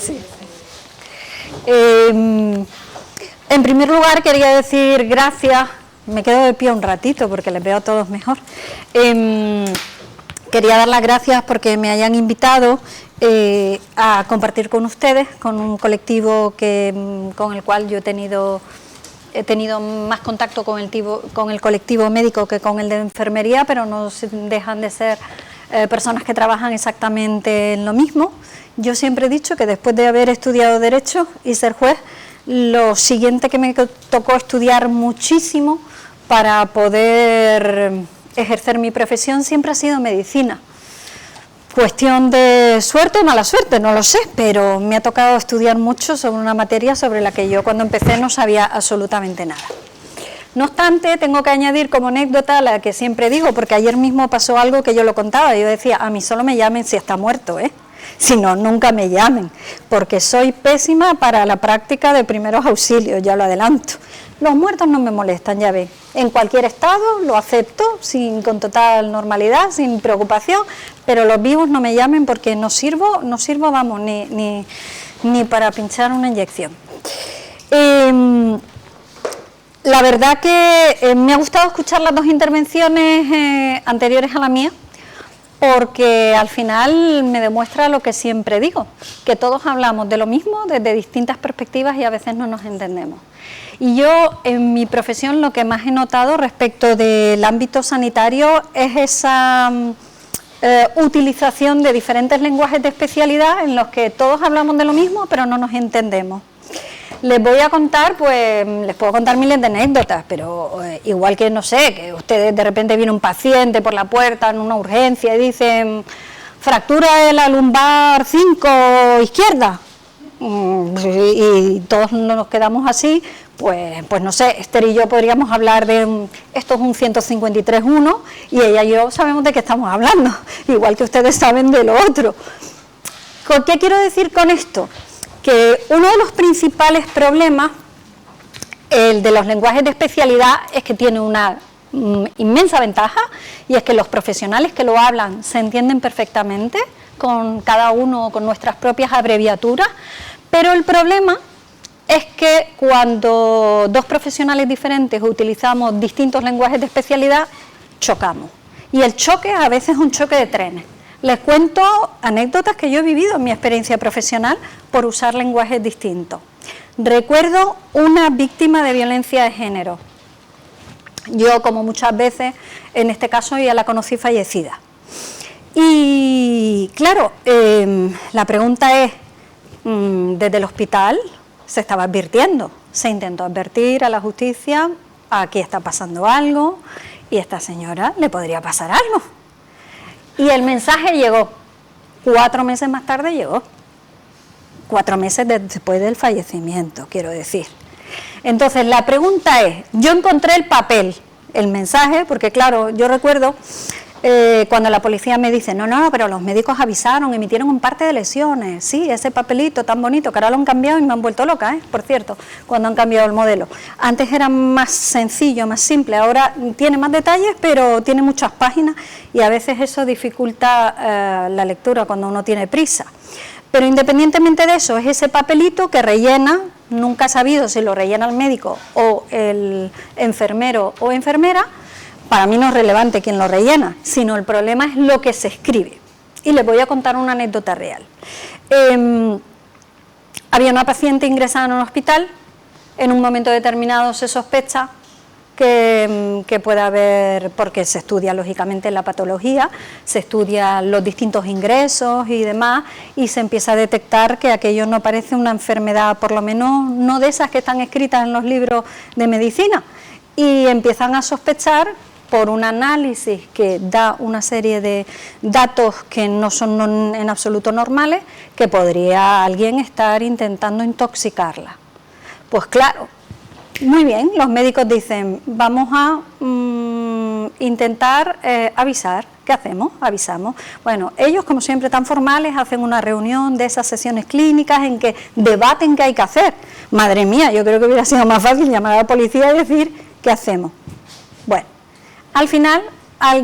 Sí. En primer lugar quería decir gracias, me quedo de pie un ratito porque les veo a todos mejor. Quería dar las gracias porque me hayan invitado a compartir con ustedes, con un colectivo con el cual yo he tenido más contacto con el colectivo médico que con el de enfermería, pero no dejan de ser personas que trabajan exactamente en lo mismo. Yo siempre he dicho que después de haber estudiado Derecho y ser juez, lo siguiente que me tocó estudiar muchísimo para poder ejercer mi profesión siempre ha sido medicina. Cuestión de suerte o mala suerte, no lo sé, pero me ha tocado estudiar mucho sobre una materia sobre la que yo cuando empecé no sabía absolutamente nada. No obstante, tengo que añadir como anécdota la que siempre digo, porque ayer mismo pasó algo que yo lo contaba, yo decía, a mí solo me llamen si está muerto, si no, nunca me llamen, porque soy pésima para la práctica de primeros auxilios, ya lo adelanto. Los muertos no me molestan, ya ven, en cualquier estado lo acepto con total normalidad, sin preocupación, pero los vivos no me llamen porque no sirvo, vamos, ni para pinchar una inyección. La verdad que me ha gustado escuchar las dos intervenciones anteriores a la mía, porque al final me demuestra lo que siempre digo, que todos hablamos de lo mismo desde distintas perspectivas y a veces no nos entendemos. Y yo en mi profesión lo que más he notado respecto del ámbito sanitario es esa utilización de diferentes lenguajes de especialidad en los que todos hablamos de lo mismo pero no nos entendemos. Les voy a contar, pues les puedo contar miles de anécdotas, pero igual que, no sé, que ustedes de repente viene un paciente por la puerta en una urgencia y dicen fractura de la lumbar 5 izquierda, y todos nos quedamos así, pues no sé, Esther y yo podríamos hablar de esto es un 153.1 y ella y yo sabemos de qué estamos hablando, igual que ustedes saben de lo otro. ¿Qué quiero decir con esto? Que uno de los principales problemas, el de los lenguajes de especialidad, es que tiene una inmensa ventaja, y es que los profesionales que lo hablan se entienden perfectamente, con cada uno con nuestras propias abreviaturas, pero el problema es que cuando dos profesionales diferentes utilizamos distintos lenguajes de especialidad, chocamos, y el choque a veces es un choque de trenes. Les cuento anécdotas que yo he vivido en mi experiencia profesional por usar lenguajes distintos. Recuerdo una víctima de violencia de género. Yo, como muchas veces, en este caso ya la conocí fallecida. Y claro, la pregunta es, desde el hospital se estaba advirtiendo, se intentó advertir a la justicia, aquí está pasando algo y a esta señora le podría pasar algo. Y el mensaje llegó, 4 meses más tarde llegó, 4 meses después del fallecimiento, quiero decir. Entonces la pregunta es, yo encontré el papel, el mensaje, porque claro, yo recuerdo cuando la policía me dice, no, pero los médicos avisaron, emitieron un parte de lesiones, sí, ese papelito tan bonito, que ahora lo han cambiado y me han vuelto loca, por cierto, cuando han cambiado el modelo. Antes era más sencillo, más simple, ahora tiene más detalles, pero tiene muchas páginas y a veces eso dificulta la lectura cuando uno tiene prisa. Pero independientemente de eso, es ese papelito que rellena, nunca he sabido si lo rellena el médico o el enfermero o enfermera. Para mí no es relevante quién lo rellena, sino el problema es lo que se escribe. Y les voy a contar una anécdota real. Había una paciente ingresada en un hospital, en un momento determinado se sospecha que puede haber, porque se estudia lógicamente la patología, se estudian los distintos ingresos y demás, y se empieza a detectar que aquello no parece una enfermedad, por lo menos no de esas que están escritas en los libros de medicina, y empiezan a sospechar por un análisis que da una serie de datos que no son en absoluto normales, que podría alguien estar intentando intoxicarla. Pues claro, muy bien, los médicos dicen, vamos a intentar avisar. ¿Qué hacemos? Avisamos. Bueno, ellos, como siempre tan formales, hacen una reunión de esas sesiones clínicas en que debaten qué hay que hacer. Madre mía, yo creo que hubiera sido más fácil llamar a la policía y decir, ¿qué hacemos? Bueno, al final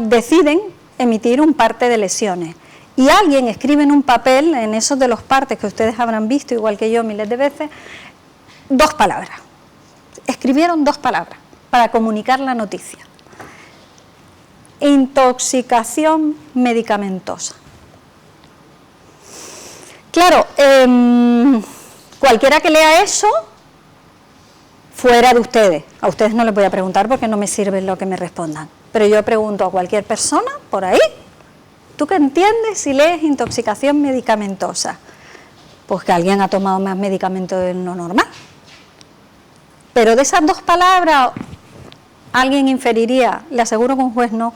deciden emitir un parte de lesiones y alguien escribe en un papel, en esos de los partes que ustedes habrán visto, igual que yo miles de veces, 2 palabras. Escribieron 2 palabras para comunicar la noticia. Intoxicación medicamentosa. Claro, cualquiera que lea eso, fuera de ustedes, a ustedes no les voy a preguntar porque no me sirve lo que me respondan, pero yo pregunto a cualquier persona por ahí, ¿tú qué entiendes si lees intoxicación medicamentosa? Pues que alguien ha tomado más medicamento de lo normal. Pero de esas 2 palabras, alguien inferiría, le aseguro que un juez no,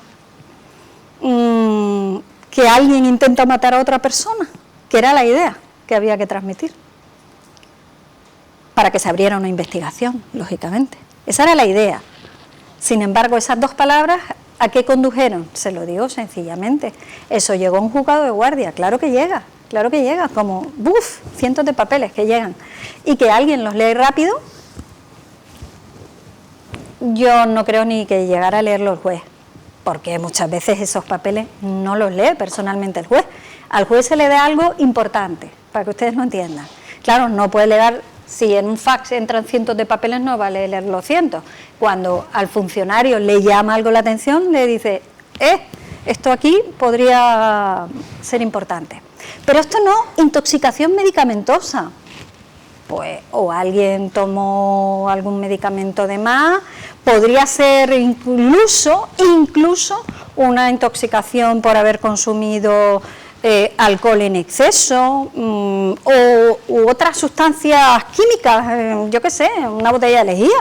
que alguien intenta matar a otra persona, que era la idea que había que transmitir, para que se abriera una investigación, lógicamente. Esa era la idea. Sin embargo, esas 2 palabras, ¿a qué condujeron? Se lo digo sencillamente. Eso llegó a un juzgado de guardia, claro que llega, como cientos de papeles que llegan. Y que alguien los lee rápido, yo no creo ni que llegara a leerlo el juez, porque muchas veces esos papeles no los lee personalmente el juez. Al juez se le da algo importante, para que ustedes lo entiendan. Claro, no puede leer, si en un fax entran cientos de papeles, no vale leer los cientos. Cuando al funcionario le llama algo la atención, le dice, esto aquí podría ser importante. Pero esto no, intoxicación medicamentosa. Pues o alguien tomó algún medicamento de más, podría ser incluso una intoxicación por haber consumido alcohol en exceso u otras sustancias químicas, yo qué sé, una botella de lejía.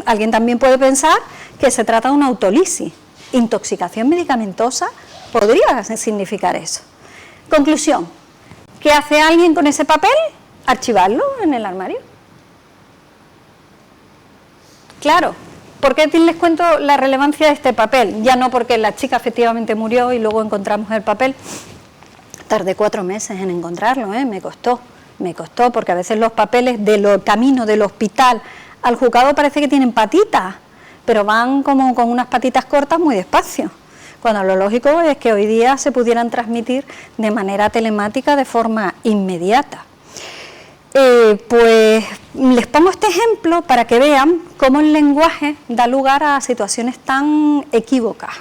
Alguien también puede pensar que se trata de una autolisis. Intoxicación medicamentosa podría significar eso. Conclusión, ¿qué hace alguien con ese papel? Archivarlo en el armario. Claro, ¿por qué les cuento la relevancia de este papel? Ya no porque la chica efectivamente murió y luego encontramos el papel. Tardé 4 meses en encontrarlo, me costó, porque a veces los papeles del camino del hospital al juzgado parece que tienen patitas, pero van como con unas patitas cortas muy despacio, cuando lo lógico es que hoy día se pudieran transmitir de manera telemática de forma inmediata. Pues les pongo este ejemplo para que vean cómo el lenguaje da lugar a situaciones tan equívocas.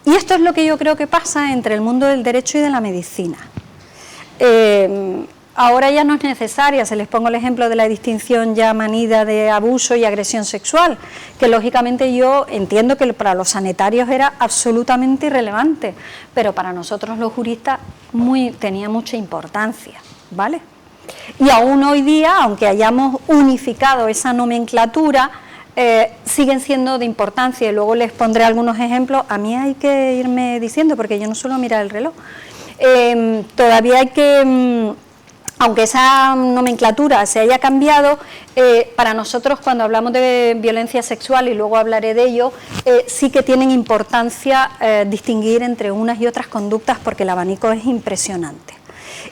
Y esto es lo que yo creo que pasa entre el mundo del derecho y de la medicina. Ahora ya no es necesaria, se les pongo el ejemplo de la distinción ya manida de abuso y agresión sexual, que lógicamente yo entiendo que para los sanitarios era absolutamente irrelevante, pero para nosotros los juristas tenía mucha importancia, ¿vale? Y aún hoy día, aunque hayamos unificado esa nomenclatura, siguen siendo de importancia, y luego les pondré algunos ejemplos. A mí hay que irme diciendo, porque yo no suelo mirar el reloj. Todavía hay que, aunque esa nomenclatura se haya cambiado, para nosotros cuando hablamos de violencia sexual, y luego hablaré de ello, sí que tienen importancia distinguir entre unas y otras conductas, porque el abanico es impresionante.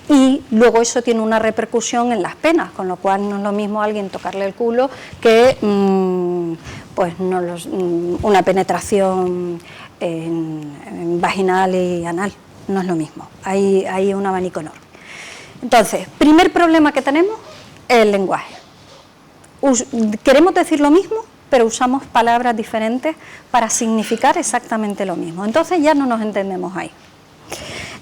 Y luego eso tiene una repercusión en las penas, con lo cual no es lo mismo a alguien tocarle el culo que una penetración vaginal y anal, no es lo mismo, hay un abanico enorme. Entonces, primer problema que tenemos es el lenguaje. Queremos decir lo mismo, pero usamos palabras diferentes para significar exactamente lo mismo, entonces ya no nos entendemos ahí.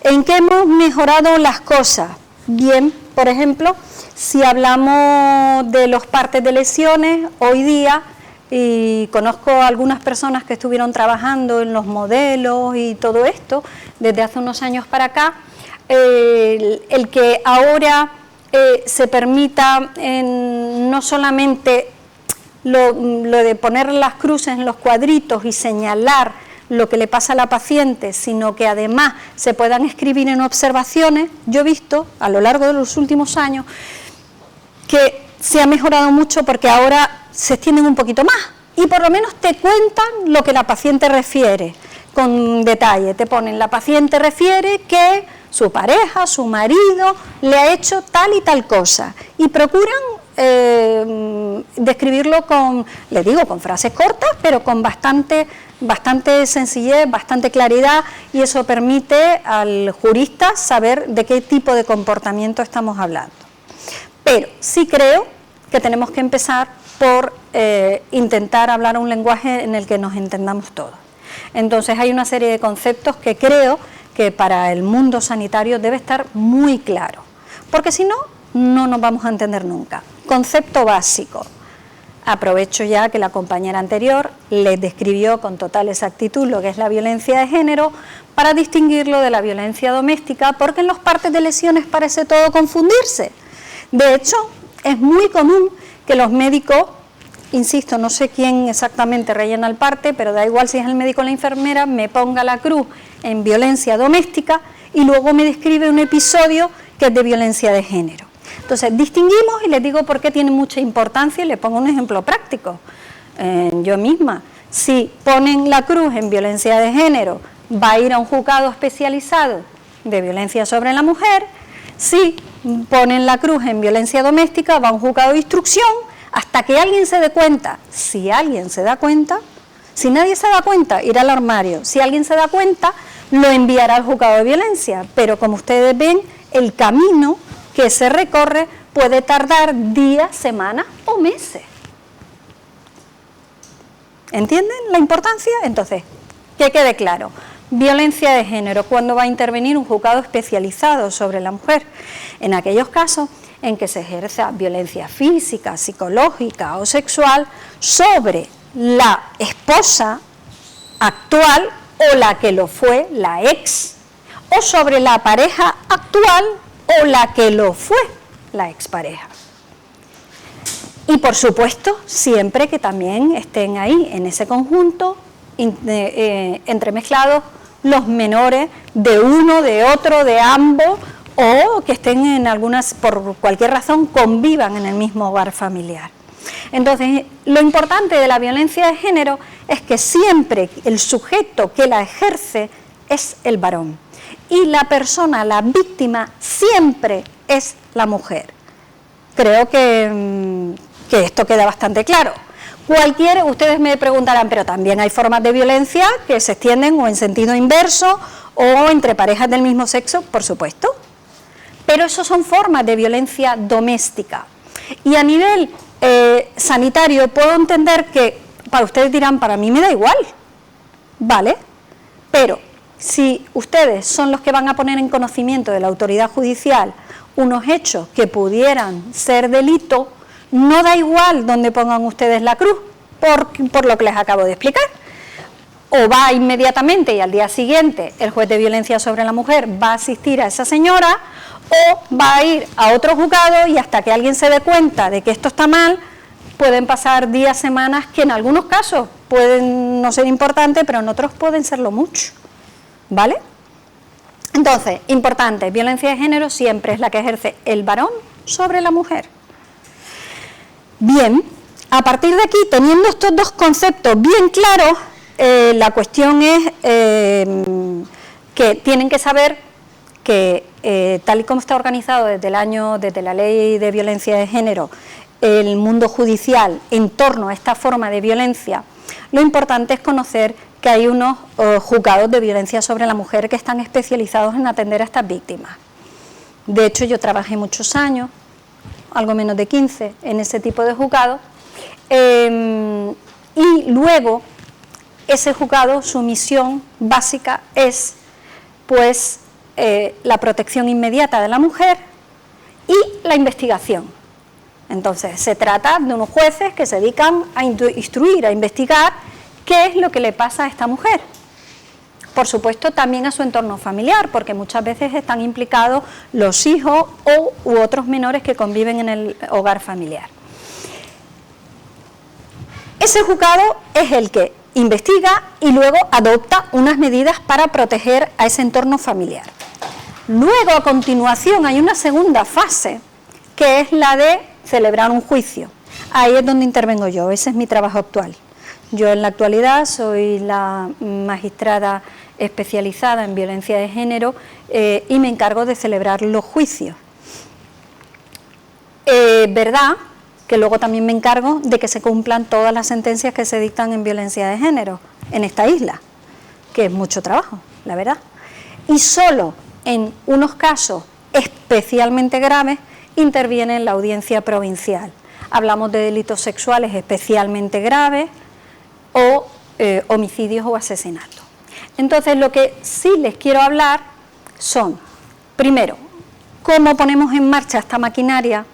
¿En qué hemos mejorado las cosas? Bien, por ejemplo, si hablamos de los partes de lesiones, hoy día, y conozco a algunas personas que estuvieron trabajando en los modelos y todo esto, desde hace unos años para acá, el que ahora se permita no solamente lo de poner las cruces en los cuadritos y señalar lo que le pasa a la paciente, sino que además se puedan escribir en observaciones. Yo he visto a lo largo de los últimos años que se ha mejorado mucho, porque ahora se extienden un poquito más y por lo menos te cuentan lo que la paciente refiere con detalle. Te ponen, la paciente refiere que su pareja, su marido, le ha hecho tal y tal cosa, y procuran describirlo con, le digo, con frases cortas, pero con bastante sencillez, bastante claridad, y eso permite al jurista saber de qué tipo de comportamiento estamos hablando. Pero sí creo que tenemos que empezar por intentar hablar un lenguaje en el que nos entendamos todos. Entonces hay una serie de conceptos que creo que para el mundo sanitario debe estar muy claro, porque si no, no nos vamos a entender nunca. Concepto básico. Aprovecho ya que la compañera anterior les describió con total exactitud lo que es la violencia de género para distinguirlo de la violencia doméstica, porque en los partes de lesiones parece todo confundirse. De hecho, es muy común que los médicos, insisto, no sé quién exactamente rellena el parte, pero da igual si es el médico o la enfermera, me ponga la cruz en violencia doméstica y luego me describe un episodio que es de violencia de género. Entonces, distinguimos y les digo por qué tiene mucha importancia y les pongo un ejemplo práctico. Yo misma, si ponen la cruz en violencia de género, va a ir a un juzgado especializado de violencia sobre la mujer. Si ponen la cruz en violencia doméstica, va a un juzgado de instrucción hasta que alguien se dé cuenta. Si alguien se da cuenta, si nadie se da cuenta, irá al armario. Si alguien se da cuenta, lo enviará al juzgado de violencia. Pero como ustedes ven, el camino que se recorre puede tardar días, semanas o meses. ¿Entienden la importancia? Entonces, que quede claro. Violencia de género, ¿cuándo va a intervenir un juzgado especializado sobre la mujer? En aquellos casos en que se ejerza violencia física, psicológica o sexual sobre la esposa actual o la que lo fue, la ex, o sobre la pareja actual o la que lo fue, la expareja. Y por supuesto, siempre que también estén ahí en ese conjunto entremezclados los menores de uno, de otro, de ambos, o que estén en algunas, por cualquier razón, convivan en el mismo hogar familiar. Entonces, lo importante de la violencia de género es que siempre el sujeto que la ejerce es el varón y la persona, la víctima, siempre es la mujer. Creo que esto queda bastante claro. Ustedes me preguntarán, pero también hay formas de violencia que se extienden o en sentido inverso o entre parejas del mismo sexo, por supuesto. Pero eso son formas de violencia doméstica. Y a nivel sanitario puedo entender que, para ustedes dirán, para mí me da igual, ¿vale? Pero si ustedes son los que van a poner en conocimiento de la autoridad judicial unos hechos que pudieran ser delito, no da igual donde pongan ustedes la cruz, por lo que les acabo de explicar. O va inmediatamente y al día siguiente el juez de violencia sobre la mujer va a asistir a esa señora, o va a ir a otro juzgado y hasta que alguien se dé cuenta de que esto está mal, pueden pasar días, semanas, que en algunos casos pueden no ser importantes, pero en otros pueden serlo mucho, ¿vale? Entonces, importante, violencia de género siempre es la que ejerce el varón sobre la mujer. Bien, a partir de aquí, teniendo estos dos conceptos bien claros, la cuestión es que tienen que saber que tal y como está organizado desde la ley de violencia de género, el mundo judicial en torno a esta forma de violencia, lo importante es conocer que hay unos juzgados de violencia sobre la mujer que están especializados en atender a estas víctimas. De hecho, yo trabajé muchos años, algo menos de 15, en ese tipo de juzgados, y luego ese juzgado, su misión básica es, pues, la protección inmediata de la mujer y la investigación. Entonces, se trata de unos jueces que se dedican a instruir, a investigar qué es lo que le pasa a esta mujer. Por supuesto, también a su entorno familiar, porque muchas veces están implicados los hijos u otros menores que conviven en el hogar familiar. Ese juzgado es el que investiga y luego adopta unas medidas para proteger a ese entorno familiar. Luego, a continuación, hay una segunda fase, que es la de celebrar un juicio. Ahí es donde intervengo yo, ese es mi trabajo actual. Yo en la actualidad soy la magistrada especializada en violencia de género y me encargo de celebrar los juicios. ¿Verdad que luego también me encargo de que se cumplan todas las sentencias que se dictan en violencia de género en esta isla, que es mucho trabajo, la verdad. Y solo en unos casos especialmente graves interviene la audiencia provincial. Hablamos de delitos sexuales especialmente graves o homicidios o asesinatos. Entonces, lo que sí les quiero hablar son, primero, cómo ponemos en marcha esta maquinaria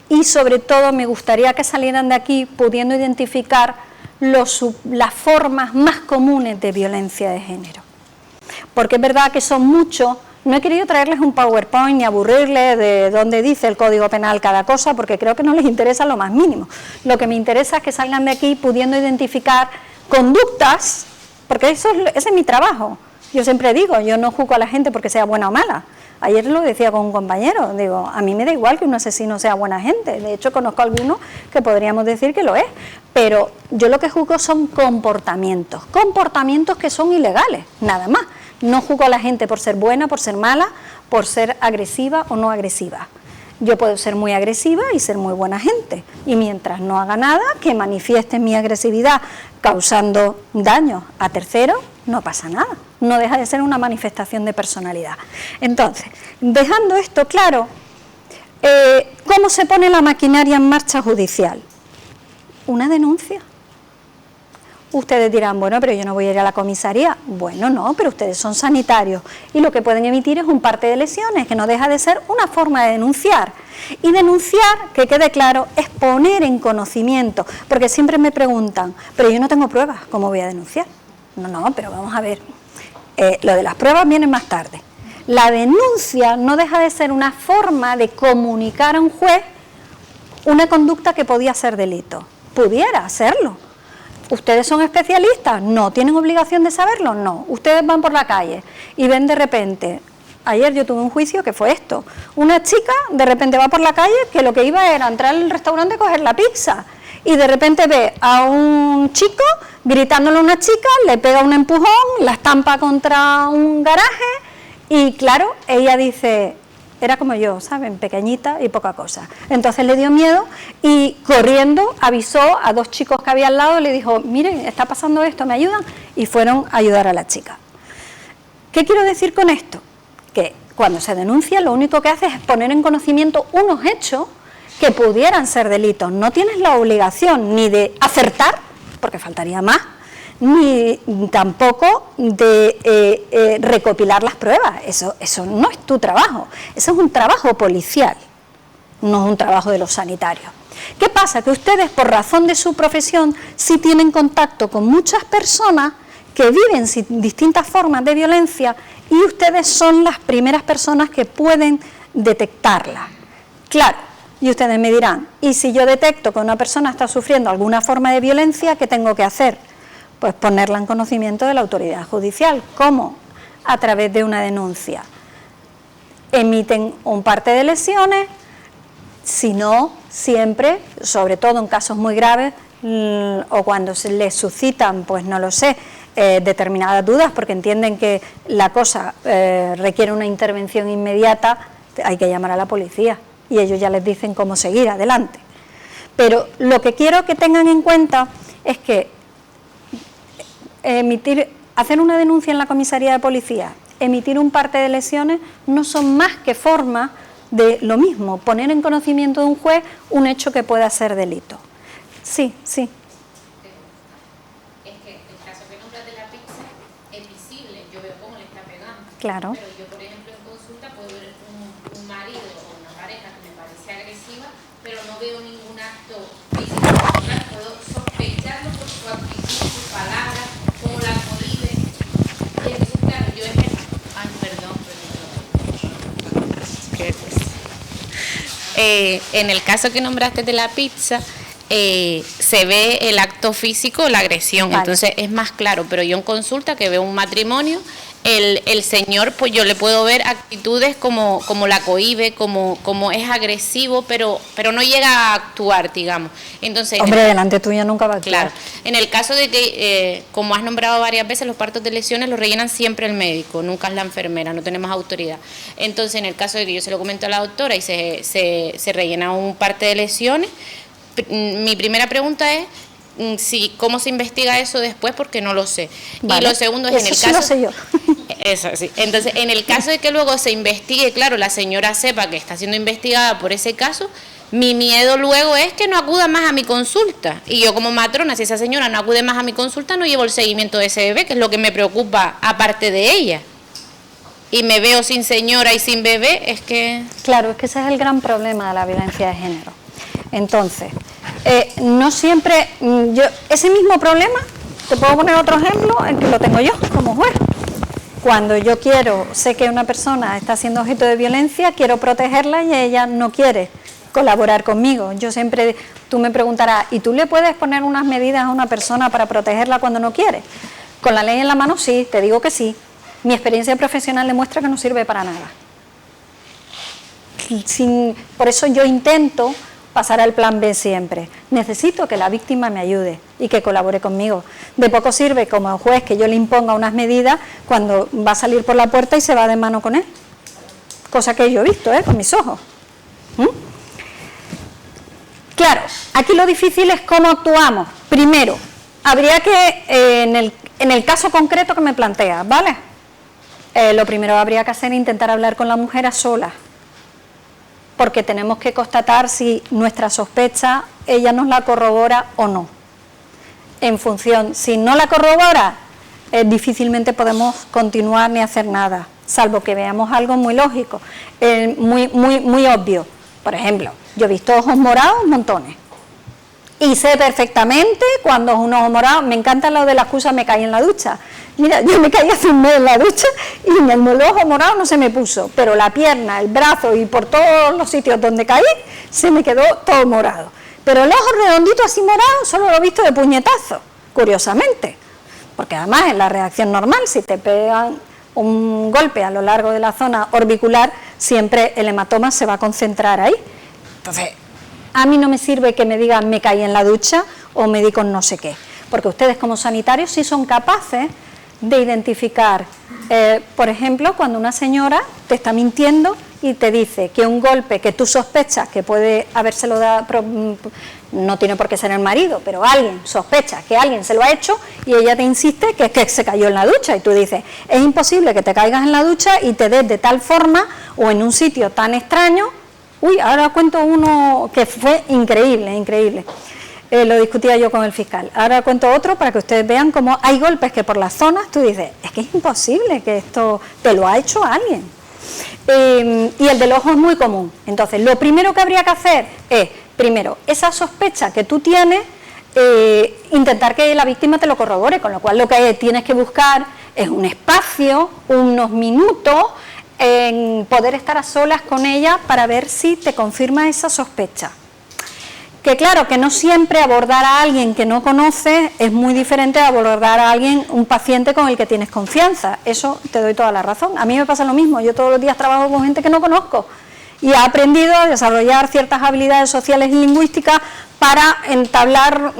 y, sobre todo, me gustaría que salieran de aquí pudiendo identificar las formas más comunes de violencia de género. Porque es verdad que son muchos. No he querido traerles un PowerPoint ni aburrirles de dónde dice el Código Penal cada cosa, porque creo que no les interesa lo más mínimo. Lo que me interesa es que salgan de aquí pudiendo identificar conductas, porque ese es mi trabajo. Yo siempre digo, yo no juzgo a la gente porque sea buena o mala. Ayer lo decía con un compañero, digo, a mí me da igual que un asesino sea buena gente. De hecho, conozco a algunos que podríamos decir que lo es. Pero yo lo que juzgo son comportamientos que son ilegales, nada más. No juzgo a la gente por ser buena, por ser mala, por ser agresiva o no agresiva. Yo puedo ser muy agresiva y ser muy buena gente. Y mientras no haga nada que manifieste mi agresividad causando daño a terceros, no pasa nada. No deja de ser una manifestación de personalidad. Entonces, dejando esto claro, ¿cómo se pone la maquinaria en marcha judicial? Una denuncia. Ustedes dirán, bueno, pero yo no voy a ir a la comisaría. Bueno, no, pero ustedes son sanitarios y lo que pueden emitir es un parte de lesiones, que no deja de ser una forma de denunciar. Y denunciar, que quede claro, es poner en conocimiento, porque siempre me preguntan, pero yo no tengo pruebas, ¿cómo voy a denunciar? No, pero vamos a ver, lo de las pruebas viene más tarde. La denuncia no deja de ser una forma de comunicar a un juez una conducta que podía ser delito. Pudiera hacerlo. ¿Ustedes son especialistas? No. ¿Tienen obligación de saberlo? No. Ustedes van por la calle y ven de repente, ayer yo tuve un juicio que fue esto, una chica de repente va por la calle que lo que iba era entrar al restaurante a coger la pizza y de repente ve a un chico gritándole a una chica, le pega un empujón, la estampa contra un garaje y claro, ella dice, era como yo, ¿saben? Pequeñita y poca cosa. Entonces le dio miedo y corriendo avisó a dos chicos que había al lado, le dijo, miren, está pasando esto, ¿me ayudan? Y fueron a ayudar a la chica. ¿Qué quiero decir con esto? Que cuando se denuncia lo único que hace es poner en conocimiento unos hechos que pudieran ser delitos. No tienes la obligación ni de acertar, porque faltaría más, ni tampoco de recopilar las pruebas. Eso no es tu trabajo, eso es un trabajo policial, no es un trabajo de los sanitarios. ¿Qué pasa? Que ustedes, por razón de su profesión, sí tienen contacto con muchas personas que viven distintas formas de violencia y ustedes son las primeras personas que pueden detectarla. Claro, y ustedes me dirán, ¿y si yo detecto que una persona está sufriendo alguna forma de violencia, qué tengo que hacer? Pues ponerla en conocimiento de la autoridad judicial. ¿Cómo? A través de una denuncia. Emiten un parte de lesiones, si no, siempre, sobre todo en casos muy graves, o cuando se les suscitan, pues no lo sé, determinadas dudas, porque entienden que la cosa requiere una intervención inmediata, hay que llamar a la policía y ellos ya les dicen cómo seguir adelante. Pero lo que quiero que tengan en cuenta es que hacer una denuncia en la comisaría de policía, emitir un parte de lesiones, no son más que formas de lo mismo, poner en conocimiento de un juez un hecho que pueda ser delito. Sí. Es que el caso que nombras de la pizza es visible, yo veo cómo le está pegando. Claro. Pero yo, por ejemplo, en consulta puedo ver un marido o una pareja que me parece agresiva, pero no veo ningún acto físico. Puedo sospecharlo por su actitud, sus palabras, cómo la cohibe. Y entonces, claro, yo es que... Ay, perdón. En el caso que nombraste de la pizza, se ve el acto físico, la agresión, vale. Entonces es más claro, pero yo en consulta que veo un matrimonio, el señor, pues yo le puedo ver actitudes como la cohíbe, como es agresivo, pero no llega a actuar, digamos. Entonces, hombre, delante tuyo nunca va a actuar. Claro, en el caso de que, como has nombrado varias veces, los partos de lesiones los rellenan siempre el médico, nunca es la enfermera, no tenemos autoridad. Entonces, en el caso de que yo se lo comento a la doctora y se rellena un parte de lesiones, mi primera pregunta es cómo se investiga eso después, porque no lo sé. Vale. Y lo segundo es, en el caso... Sí lo sé yo. Eso sí. Entonces, en el caso de que luego se investigue, claro, la señora sepa que está siendo investigada por ese caso, mi miedo luego es que no acuda más a mi consulta. Y yo como matrona, si esa señora no acude más a mi consulta, no llevo el seguimiento de ese bebé, que es lo que me preocupa aparte de ella. Y me veo sin señora y sin bebé, es que... Claro, es que ese es el gran problema de la violencia de género. Entonces, no siempre... ese mismo problema, te puedo poner otro ejemplo, en que lo tengo yo como juez. Cuando yo sé que una persona está siendo objeto de violencia, quiero protegerla y ella no quiere colaborar conmigo. Yo siempre, tú me preguntarás, ¿y tú le puedes poner unas medidas a una persona para protegerla cuando no quiere? Con la ley en la mano, sí, te digo que sí. Mi experiencia profesional demuestra que no sirve para nada. Por eso yo intento pasar al plan B siempre. Necesito que la víctima me ayude y que colabore conmigo. De poco sirve como juez que yo le imponga unas medidas cuando va a salir por la puerta y se va de mano con él. Cosa que yo he visto, con mis ojos. Claro, aquí lo difícil es cómo actuamos. Primero, habría que, en el caso concreto que me plantea, ¿vale? Lo primero que habría que hacer es intentar hablar con la mujer a solas, porque tenemos que constatar si nuestra sospecha ella nos la corrobora o no. En función, si no la corrobora, difícilmente podemos continuar ni hacer nada, salvo que veamos algo muy lógico, muy obvio. Por ejemplo, yo he visto ojos morados montones y sé perfectamente cuando es un ojo morado. Me encanta lo de la excusa me caí en la ducha. Mira, yo me caí hace un mes en la ducha y en el ojo morado no se me puso, pero la pierna, el brazo y por todos los sitios donde caí se me quedó todo morado. Pero el ojo redondito así morado solo lo he visto de puñetazo, curiosamente, porque además es la reacción normal. Si te pegan un golpe a lo largo de la zona orbicular, siempre el hematoma se va a concentrar ahí. Entonces, a mí no me sirve que me digan me caí en la ducha o me di con no sé qué, porque ustedes como sanitarios sí son capaces de identificar, por ejemplo, cuando una señora te está mintiendo y te dice que un golpe que tú sospechas que puede habérselo dado, no tiene por qué ser el marido, pero alguien sospecha que alguien se lo ha hecho y ella te insiste que es que se cayó en la ducha, y tú dices, es imposible que te caigas en la ducha y te des de tal forma o en un sitio tan extraño. Uy, ahora cuento uno que fue increíble. Lo discutía yo con el fiscal. Ahora cuento otro para que ustedes vean cómo hay golpes que por las zonas tú dices, es que es imposible que esto te lo ha hecho alguien. Y el del ojo es muy común. Entonces, lo primero que habría que hacer es, primero, esa sospecha que tú tienes, intentar que la víctima te lo corrobore, con lo cual lo que tienes que buscar es un espacio, unos minutos, en poder estar a solas con ella para ver si te confirma esa sospecha. Que claro, que no siempre abordar a alguien que no conoces es muy diferente de abordar a alguien, un paciente con el que tienes confianza. Eso te doy toda la razón. A mí me pasa lo mismo. Yo todos los días trabajo con gente que no conozco y he aprendido a desarrollar ciertas habilidades sociales y lingüísticas para entablar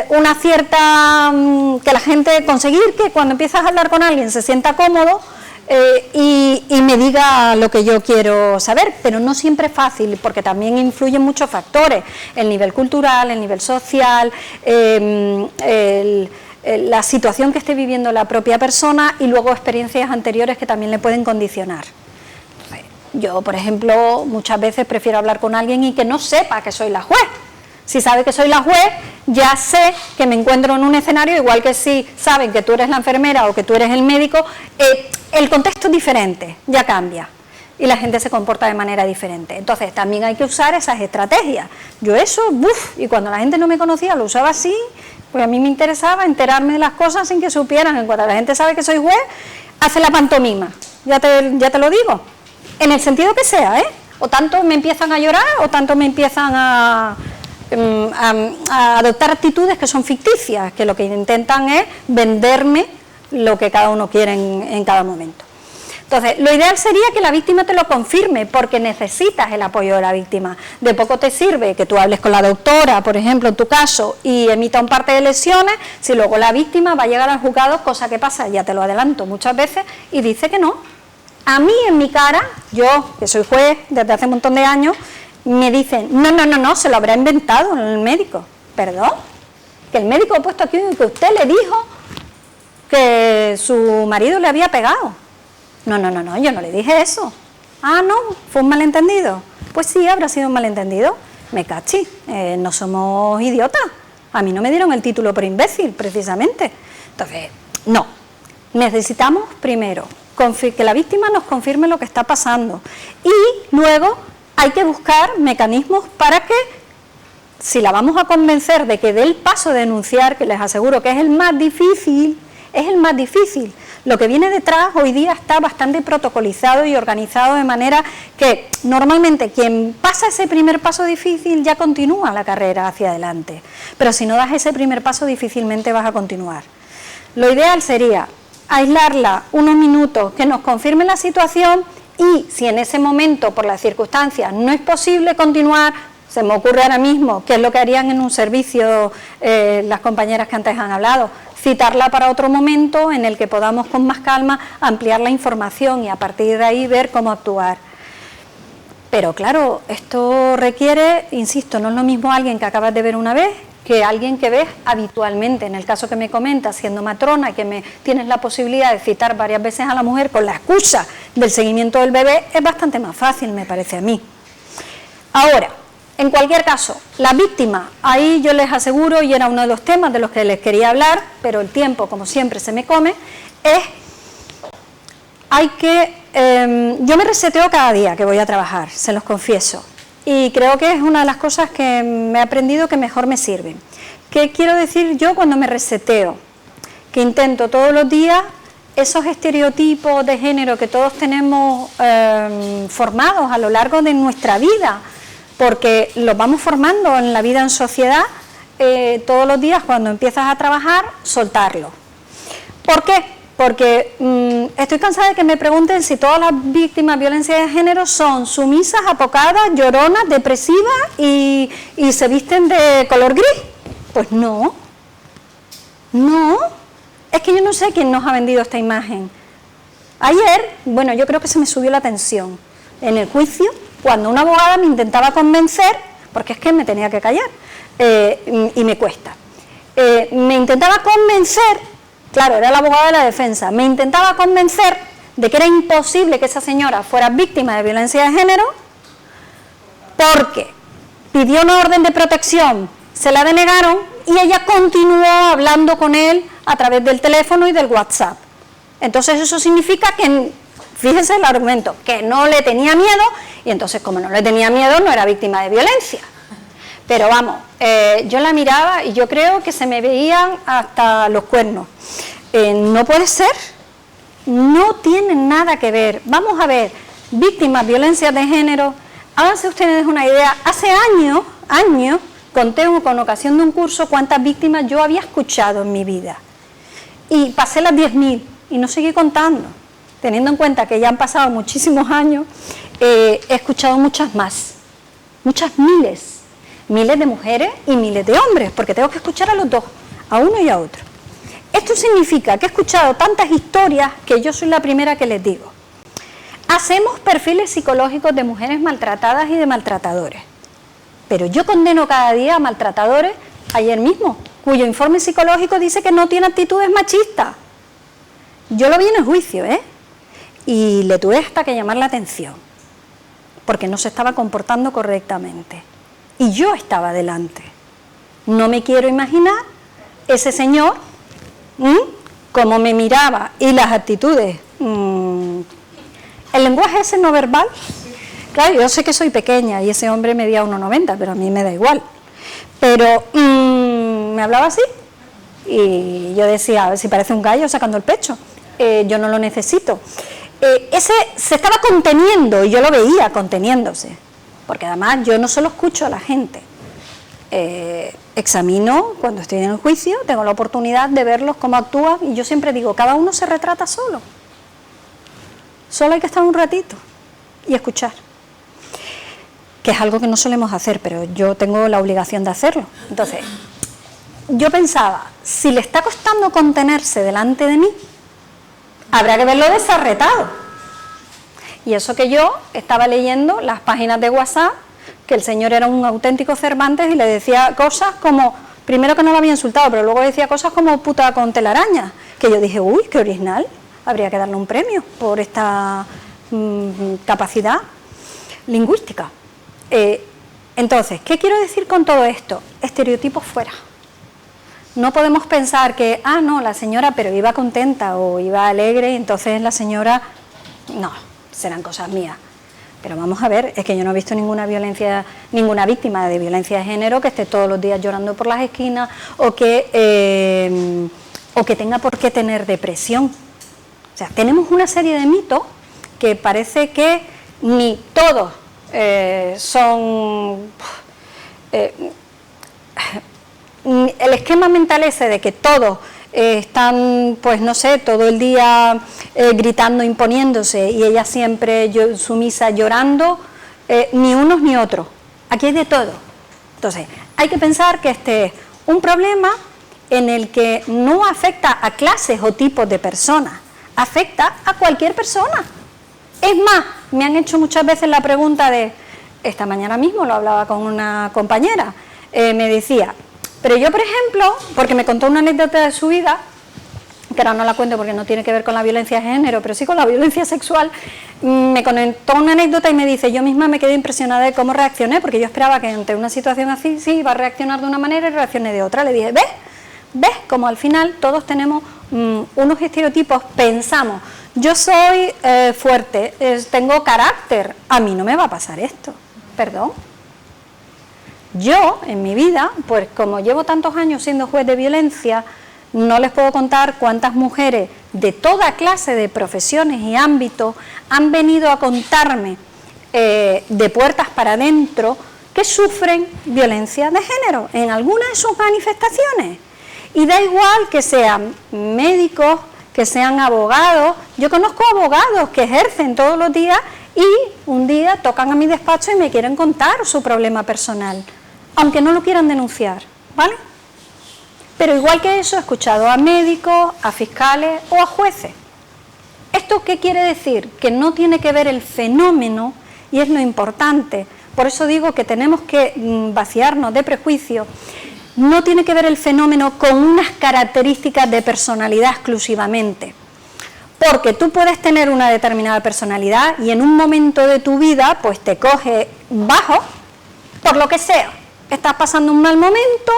una cierta... que la gente, conseguir que cuando empiezas a hablar con alguien se sienta cómodo y me diga lo que yo quiero saber, pero no siempre es fácil, porque también influyen muchos factores, el nivel cultural, el nivel social, la situación que esté viviendo la propia persona y luego experiencias anteriores que también le pueden condicionar. Yo, por ejemplo, muchas veces prefiero hablar con alguien y que no sepa que soy la juez. Si sabe que soy la juez, ya sé que me encuentro en un escenario, igual que si saben que tú eres la enfermera o que tú eres el médico, el contexto es diferente, ya cambia, y la gente se comporta de manera diferente. Entonces también hay que usar esas estrategias. Yo eso, y cuando la gente no me conocía lo usaba así, pues a mí me interesaba enterarme de las cosas sin que supieran. En cuanto la gente sabe que soy juez, hace la pantomima, ya te lo digo, en el sentido que sea, o tanto me empiezan a llorar o tanto me empiezan a adoptar actitudes que son ficticias, que lo que intentan es venderme lo que cada uno quiere en cada momento. Entonces, lo ideal sería que la víctima te lo confirme, porque necesitas el apoyo de la víctima. De poco te sirve que tú hables con la doctora, por ejemplo, en tu caso, y emita un parte de lesiones, si luego la víctima va a llegar al juzgado, cosa que pasa, ya te lo adelanto muchas veces, y dice que no. A mí, en mi cara, yo, que soy juez desde hace un montón de años, me dicen, no, se lo habrá inventado el médico. ¿Perdón? Que el médico ha puesto aquí que usted le dijo que su marido le había pegado. No, yo no le dije eso. Ah, no, fue un malentendido. Pues sí, habrá sido un malentendido. Me cachi, no somos idiotas. A mí no me dieron el título por imbécil, precisamente. Entonces, no. Necesitamos primero que la víctima nos confirme lo que está pasando. Y luego hay que buscar mecanismos para que, si la vamos a convencer de que dé el paso de denunciar, que les aseguro que es el más difícil, lo que viene detrás hoy día está bastante protocolizado y organizado de manera que normalmente quien pasa ese primer paso difícil ya continúa la carrera hacia adelante, pero si no das ese primer paso difícilmente vas a continuar. Lo ideal sería aislarla unos minutos, que nos confirme la situación y si en ese momento por las circunstancias no es posible continuar, se me ocurre ahora mismo qué es lo que harían en un servicio las compañeras que antes han hablado, citarla para otro momento en el que podamos con más calma ampliar la información y a partir de ahí ver cómo actuar. Pero claro, esto requiere, insisto, no es lo mismo alguien que acabas de ver una vez que alguien que ves habitualmente. En el caso que me comentas, siendo matrona, que tienes la posibilidad de citar varias veces a la mujer con la excusa del seguimiento del bebé, es bastante más fácil, me parece a mí. Ahora, en cualquier caso, la víctima, ahí yo les aseguro, y era uno de los temas de los que les quería hablar, pero el tiempo, como siempre, se me come, yo me reseteo cada día que voy a trabajar, se los confieso, y creo que es una de las cosas que me he aprendido que mejor me sirven. ¿Qué quiero decir yo cuando me reseteo? Que intento todos los días esos estereotipos de género que todos tenemos formados a lo largo de nuestra vida, porque los vamos formando en la vida en sociedad, todos los días cuando empiezas a trabajar, soltarlo. ¿Por qué? Porque estoy cansada de que me pregunten si todas las víctimas de violencia de género son sumisas, apocadas, lloronas, depresivas y se visten de color gris. Pues no, es que yo no sé quién nos ha vendido esta imagen. Ayer, bueno, yo creo que se me subió la tensión en el juicio, cuando una abogada me intentaba convencer, porque es que me tenía que callar, y me cuesta, me intentaba convencer, claro, era la abogada de la defensa, me intentaba convencer de que era imposible que esa señora fuera víctima de violencia de género, porque pidió una orden de protección, se la denegaron, y ella continuó hablando con él a través del teléfono y del WhatsApp. Entonces eso significa que, fíjense el argumento, que no le tenía miedo, y entonces como no le tenía miedo no era víctima de violencia. Pero vamos, yo la miraba y yo creo que se me veían hasta los cuernos. No puede ser, no tienen nada que ver. Vamos a ver, víctimas de violencia de género, háganse ustedes una idea, hace años, conté con ocasión de un curso cuántas víctimas yo había escuchado en mi vida. Y pasé las 10.000 y no seguí contando. Teniendo en cuenta que ya han pasado muchísimos años, he escuchado muchas más, muchas miles de mujeres y miles de hombres, porque tengo que escuchar a los dos, a uno y a otro. Esto significa que he escuchado tantas historias que yo soy la primera que les digo. Hacemos perfiles psicológicos de mujeres maltratadas y de maltratadores, pero yo condeno cada día a maltratadores, ayer mismo, cuyo informe psicológico dice que no tiene actitudes machistas. Yo lo vi en el juicio, y le tuve hasta que llamar la atención, porque no se estaba comportando correctamente. Y yo estaba delante. No me quiero imaginar ese señor, cómo me miraba y las actitudes. El lenguaje ese no verbal. Claro, yo sé que soy pequeña y ese hombre medía 1,90, pero a mí me da igual. Pero me hablaba así y yo decía, a ver si parece un gallo sacando el pecho. Yo no lo necesito. Ese se estaba conteniendo y yo lo veía conteniéndose, porque además yo no solo escucho a la gente, examino cuando estoy en el juicio, tengo la oportunidad de verlos cómo actúan y yo siempre digo, cada uno se retrata solo hay que estar un ratito y escuchar, que es algo que no solemos hacer, pero yo tengo la obligación de hacerlo. Entonces, yo pensaba, si le está costando contenerse delante de mí, habrá que verlo desarretado. Y eso que yo estaba leyendo las páginas de WhatsApp que el señor era un auténtico Cervantes y le decía cosas como, primero que no lo había insultado, pero luego decía cosas como puta con telaraña, que yo dije, uy, qué original, habría que darle un premio por esta capacidad lingüística. Entonces, ¿qué quiero decir con todo esto? Estereotipos fuera. No podemos pensar que, no, la señora pero iba contenta o iba alegre, y entonces la señora, no, serán cosas mías. Pero vamos a ver, es que yo no he visto ninguna víctima de violencia de género que esté todos los días llorando por las esquinas o que tenga por qué tener depresión. O sea, tenemos una serie de mitos que parece que ni todos son... el esquema mental ese de que todos están, pues no sé, todo el día gritando, imponiéndose, y ella siempre sumisa llorando, ni unos ni otros. Aquí hay de todo. Entonces, hay que pensar que este es un problema en el que no afecta a clases o tipos de personas, afecta a cualquier persona. Es más, me han hecho muchas veces la pregunta de, esta mañana mismo lo hablaba con una compañera, me decía, pero yo, por ejemplo, porque me contó una anécdota de su vida, que ahora no la cuento porque no tiene que ver con la violencia de género, pero sí con la violencia sexual, me contó una anécdota y me dice, yo misma me quedé impresionada de cómo reaccioné, porque yo esperaba que ante una situación así, sí, iba a reaccionar de una manera y reaccioné de otra. Le dije, ¿ves? Como al final todos tenemos unos estereotipos, pensamos, yo soy fuerte, tengo carácter, a mí no me va a pasar esto, perdón. Yo, en mi vida, pues como llevo tantos años siendo juez de violencia, no les puedo contar cuántas mujeres de toda clase de profesiones y ámbitos han venido a contarme de puertas para adentro que sufren violencia de género en alguna de sus manifestaciones. Y da igual que sean médicos, que sean abogados. Yo conozco abogados que ejercen todos los días y un día tocan a mi despacho y me quieren contar su problema personal, aunque no lo quieran denunciar, ¿vale? Pero igual que eso, he escuchado a médicos, a fiscales o a jueces. ¿Esto qué quiere decir? Que no tiene que ver el fenómeno, y es lo importante, por eso digo que tenemos que vaciarnos de prejuicios, no tiene que ver el fenómeno con unas características de personalidad exclusivamente. Porque tú puedes tener una determinada personalidad y en un momento de tu vida pues te coge bajo, por lo que sea. Estás pasando un mal momento,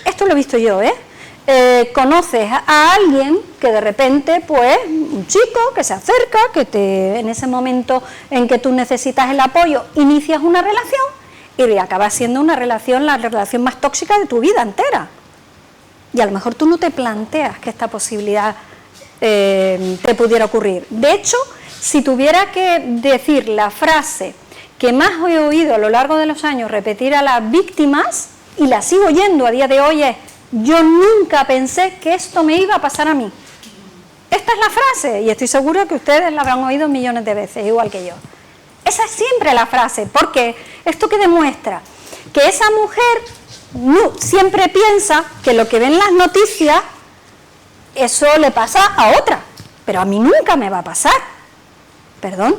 esto lo he visto yo, conoces a alguien que de repente, pues, un chico que se acerca, que en ese momento en que tú necesitas el apoyo, inicias una relación y acaba siendo la relación más tóxica de tu vida entera. Y a lo mejor tú no te planteas que esta posibilidad te pudiera ocurrir. De hecho, si tuviera que decir la frase que más he oído a lo largo de los años repetir a las víctimas, y la sigo oyendo a día de hoy, es: yo nunca pensé que esto me iba a pasar a mí. Esta es la frase, y estoy segura que ustedes la habrán oído millones de veces, igual que yo. Esa es siempre la frase, porque esto que demuestra que esa mujer siempre piensa que lo que ve en las noticias, eso le pasa a otra, pero a mí nunca me va a pasar. Perdón,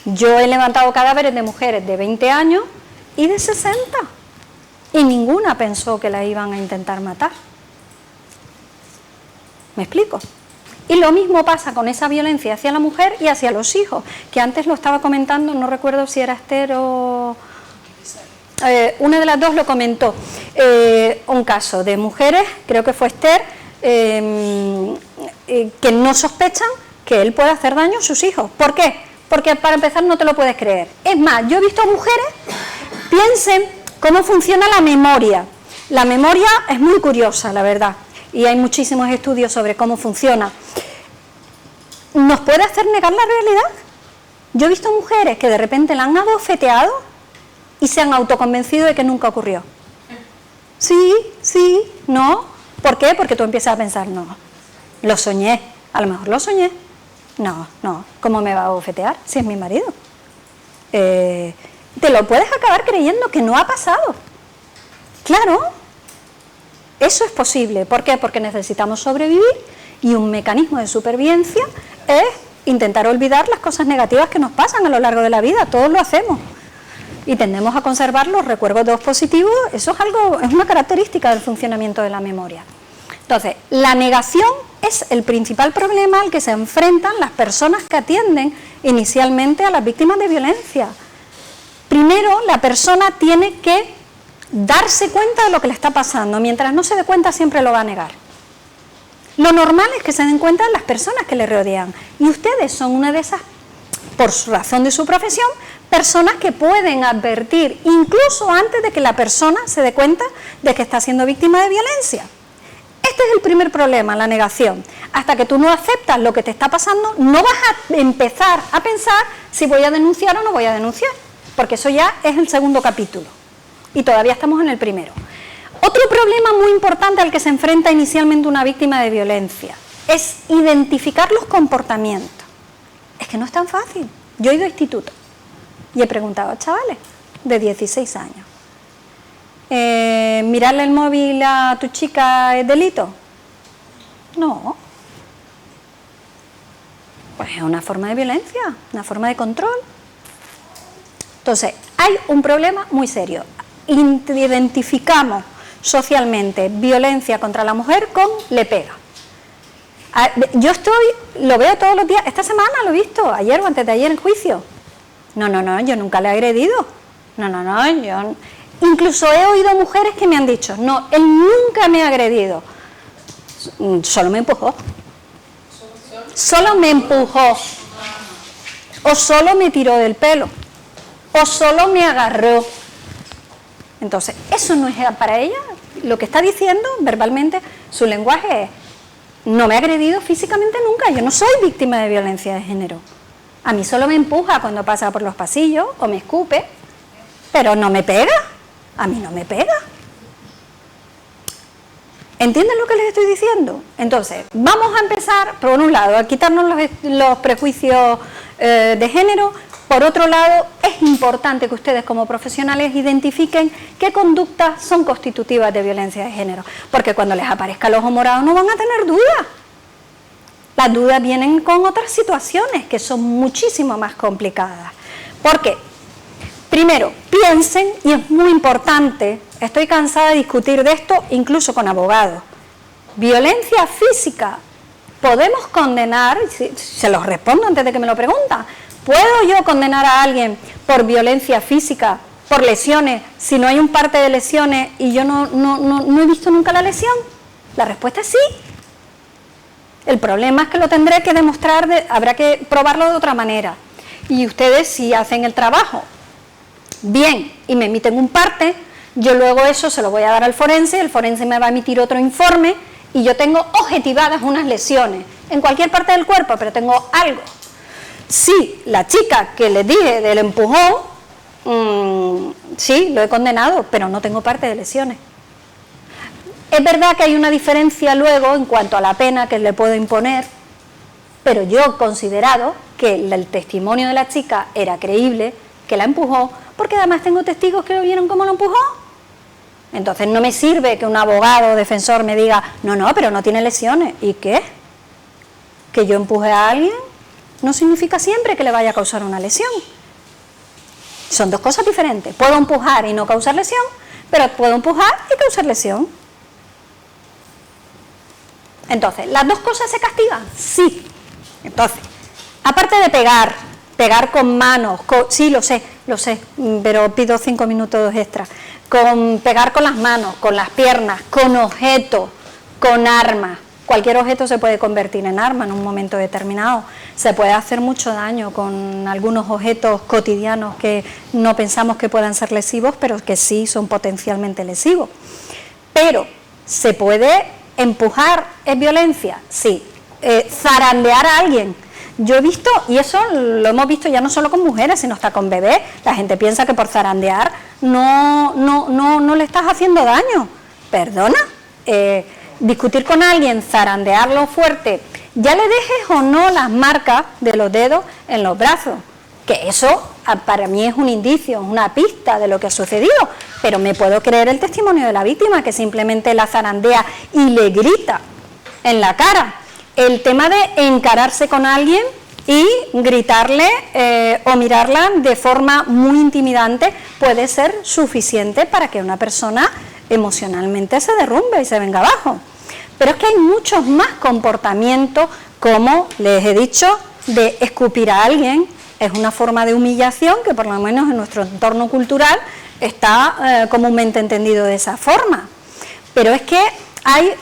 yo he levantado cadáveres de mujeres de 20 años y de 60, y ninguna pensó que la iban a intentar matar. ¿Me explico? Y lo mismo pasa con esa violencia hacia la mujer y hacia los hijos, que antes lo estaba comentando, no recuerdo si era Esther o... una de las dos lo comentó, un caso de mujeres, creo que fue Esther, que no sospechan que él puede hacer daño a sus hijos. ¿Por qué? Porque para empezar no te lo puedes creer. Es más, yo he visto a mujeres, piensen cómo funciona la memoria. La memoria es muy curiosa, la verdad, y hay muchísimos estudios sobre cómo funciona. ¿Nos puede hacer negar la realidad? Yo he visto mujeres que de repente la han abofeteado y se han autoconvencido de que nunca ocurrió. Sí, no. ¿Por qué? Porque tú empiezas a pensar, no, lo soñé, a lo mejor lo soñé. No, ¿cómo me va a abofetear si es mi marido? Te lo puedes acabar creyendo que no ha pasado. Claro, eso es posible. ¿Por qué? Porque necesitamos sobrevivir y un mecanismo de supervivencia es intentar olvidar las cosas negativas que nos pasan a lo largo de la vida. Todos lo hacemos. y tendemos a conservar los recuerdos positivos. Eso es una característica del funcionamiento de la memoria. Entonces, la negación es el principal problema al que se enfrentan las personas que atienden inicialmente a las víctimas de violencia. Primero, la persona tiene que darse cuenta de lo que le está pasando. Mientras no se dé cuenta, siempre lo va a negar. Lo normal es que se den cuenta las personas que le rodean. Y ustedes son una de esas, por razón de su profesión, personas que pueden advertir, incluso antes de que la persona se dé cuenta de que está siendo víctima de violencia. Este es el primer problema, la negación. Hasta que tú no aceptas lo que te está pasando, no vas a empezar a pensar si voy a denunciar o no voy a denunciar, porque eso ya es el segundo capítulo y todavía estamos en el primero. Otro problema muy importante al que se enfrenta inicialmente una víctima de violencia es identificar los comportamientos. Es que no es tan fácil. Yo he ido a instituto y he preguntado a chavales de 16 años. ¿Mirarle el móvil a tu chica es delito? No. Pues es una forma de violencia, una forma de control. Entonces, hay un problema muy serio. Identificamos socialmente violencia contra la mujer con le pega. Yo lo veo todos los días, esta semana lo he visto, ayer o antes de ayer en juicio. No, yo nunca le he agredido. Yo... Incluso he oído mujeres que me han dicho, no, él nunca me ha agredido, solo me empujó. Solo me empujó. O solo me tiró del pelo. O solo me agarró. Entonces, eso no es para ella. Lo que está diciendo verbalmente, su lenguaje es, no me ha agredido físicamente nunca, yo no soy víctima de violencia de género. A mí solo me empuja cuando pasa por los pasillos o me escupe, pero no me pega. A mí no me pega. ¿Entienden lo que les estoy diciendo? Entonces, vamos a empezar, por un lado, a quitarnos los prejuicios de género. Por otro lado, es importante que ustedes como profesionales identifiquen qué conductas son constitutivas de violencia de género, porque cuando les aparezca el ojo morado no van a tener dudas. Las dudas vienen con otras situaciones que son muchísimo más complicadas. ¿Por qué? Primero, piensen, y es muy importante, estoy cansada de discutir de esto incluso con abogados. Violencia física, podemos condenar, se los respondo antes de que me lo preguntan, ¿puedo yo condenar a alguien por violencia física, por lesiones, si no hay un parte de lesiones y yo no he visto nunca la lesión? La respuesta es sí. El problema es que lo tendré que demostrar, habrá que probarlo de otra manera. Y ustedes, si hacen el trabajo bien y me emiten un parte, yo luego eso se lo voy a dar al forense, el forense me va a emitir otro informe y yo tengo objetivadas unas lesiones en cualquier parte del cuerpo, pero tengo algo. Sí, la chica que les dije del empujón, sí, lo he condenado, pero no tengo parte de lesiones. Es verdad que hay una diferencia luego en cuanto a la pena que le puedo imponer, pero yo he considerado que el testimonio de la chica era creíble, que la empujó, porque además tengo testigos que lo vieron cómo lo empujó. Entonces no me sirve que un abogado o defensor me diga, no, pero no tiene lesiones. ¿Y qué? ¿Que yo empuje a alguien? No significa siempre que le vaya a causar una lesión. Son dos cosas diferentes. Puedo empujar y no causar lesión, pero puedo empujar y causar lesión. Entonces, ¿las dos cosas se castigan? Sí. Entonces, aparte de pegar con manos, sí, lo sé, pero pido 5 minutos extra. Con pegar con las manos, con las piernas, con objetos, con armas. Cualquier objeto se puede convertir en arma en un momento determinado. Se puede hacer mucho daño con algunos objetos cotidianos que no pensamos que puedan ser lesivos, pero que sí son potencialmente lesivos. Pero, ¿se puede empujar? ¿Es violencia? Sí. Zarandear a alguien. Yo he visto, y eso lo hemos visto ya no solo con mujeres, sino hasta con bebés. La gente piensa que por zarandear no le estás haciendo daño. Perdona. Discutir con alguien, zarandearlo fuerte, ya le dejes o no las marcas de los dedos en los brazos, que eso para mí es un indicio, es una pista de lo que ha sucedido, pero me puedo creer el testimonio de la víctima que simplemente la zarandea y le grita en la cara. El tema de encararse con alguien y gritarle o mirarla de forma muy intimidante puede ser suficiente para que una persona emocionalmente se derrumbe y se venga abajo. Pero es que hay muchos más comportamientos, como les he dicho, de escupir a alguien. Es una forma de humillación que por lo menos en nuestro entorno cultural está comúnmente entendido de esa forma. Pero es que hay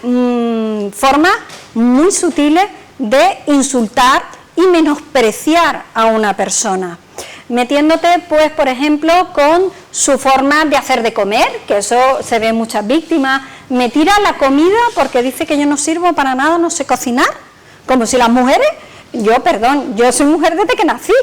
formas muy sutiles de insultar y menospreciar a una persona, metiéndote, pues, por ejemplo, con su forma de hacer de comer, que eso se ve en muchas víctimas. Me tira la comida porque dice que yo no sirvo para nada, no sé cocinar, como si las mujeres, yo soy mujer desde que nací,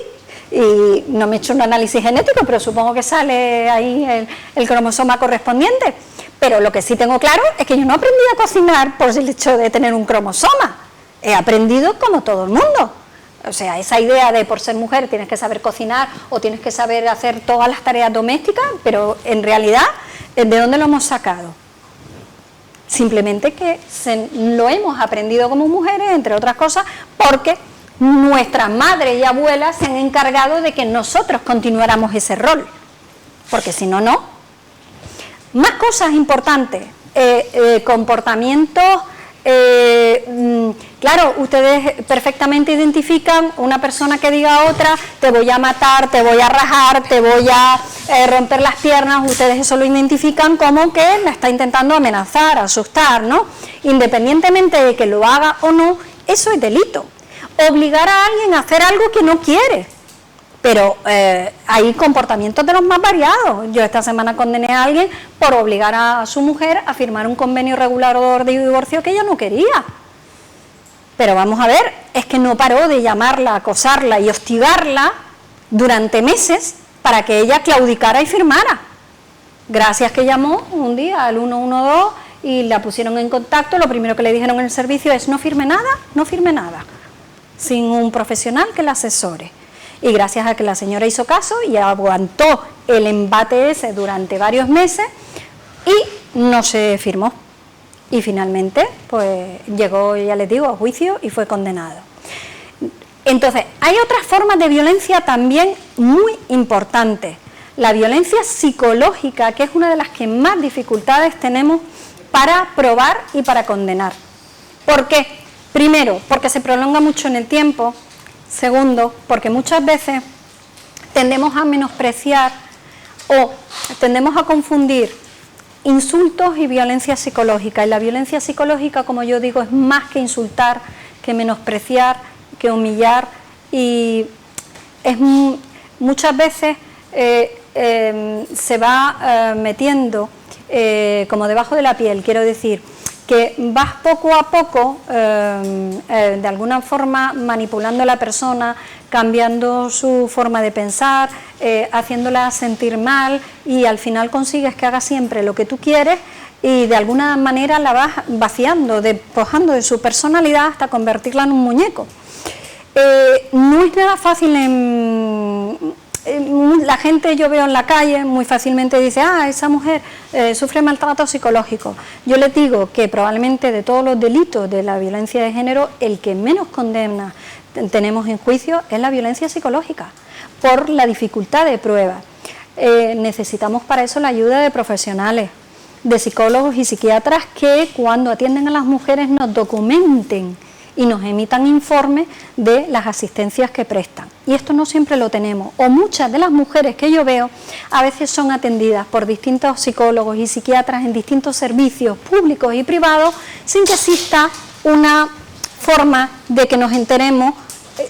y no me he hecho un análisis genético, pero supongo que sale ahí el cromosoma correspondiente. Pero lo que sí tengo claro es que yo no aprendí a cocinar por el hecho de tener un cromosoma, he aprendido como todo el mundo. O sea, esa idea de por ser mujer tienes que saber cocinar o tienes que saber hacer todas las tareas domésticas, pero en realidad, ¿de dónde lo hemos sacado? Simplemente que lo hemos aprendido como mujeres, entre otras cosas, porque nuestras madres y abuelas se han encargado de que nosotros continuáramos ese rol, porque si no, no. Más cosas importantes, comportamientos. Claro, ustedes perfectamente identifican una persona que diga a otra, te voy a matar, te voy a rajar, te voy a romper las piernas. Ustedes eso lo identifican como que la está intentando amenazar, asustar, ¿no? Independientemente de que lo haga o no, eso es delito. Obligar a alguien a hacer algo que no quiere. Pero hay comportamientos de los más variados. Yo esta semana condené a alguien por obligar a su mujer a firmar un convenio regulador de divorcio que ella no quería. Pero vamos a ver, es que no paró de llamarla, acosarla y hostigarla durante meses para que ella claudicara y firmara. Gracias que llamó un día al 112 y la pusieron en contacto, lo primero que le dijeron en el servicio es no firme nada, sin un profesional que la asesore. Y gracias a que la señora hizo caso y aguantó el embate ese durante varios meses y no se firmó. Y finalmente, pues llegó, ya les digo, a juicio y fue condenado. Entonces, hay otras formas de violencia también muy importantes. La violencia psicológica, que es una de las que más dificultades tenemos para probar y para condenar. ¿Por qué? Primero, porque se prolonga mucho en el tiempo. Segundo, porque muchas veces tendemos a menospreciar o tendemos a confundir insultos y violencia psicológica. Y la violencia psicológica, como yo digo, es más que insultar, que menospreciar, que humillar. Y es muchas veces se va metiendo como debajo de la piel, quiero decir, que vas poco a poco, de alguna forma, manipulando a la persona, cambiando su forma de pensar, haciéndola sentir mal y al final consigues que haga siempre lo que tú quieres y de alguna manera la vas vaciando, despojando de su personalidad hasta convertirla en un muñeco. No es nada fácil la gente, yo veo en la calle, muy fácilmente dice, esa mujer sufre maltrato psicológico. Yo les digo que probablemente de todos los delitos de la violencia de género, el que menos condena tenemos en juicio es la violencia psicológica, por la dificultad de prueba. Necesitamos para eso la ayuda de profesionales, de psicólogos y psiquiatras que cuando atienden a las mujeres nos documenten y nos emitan informes de las asistencias que prestan. Y esto no siempre lo tenemos. O muchas de las mujeres que yo veo a veces son atendidas por distintos psicólogos y psiquiatras en distintos servicios públicos y privados sin que exista una forma de que nos enteremos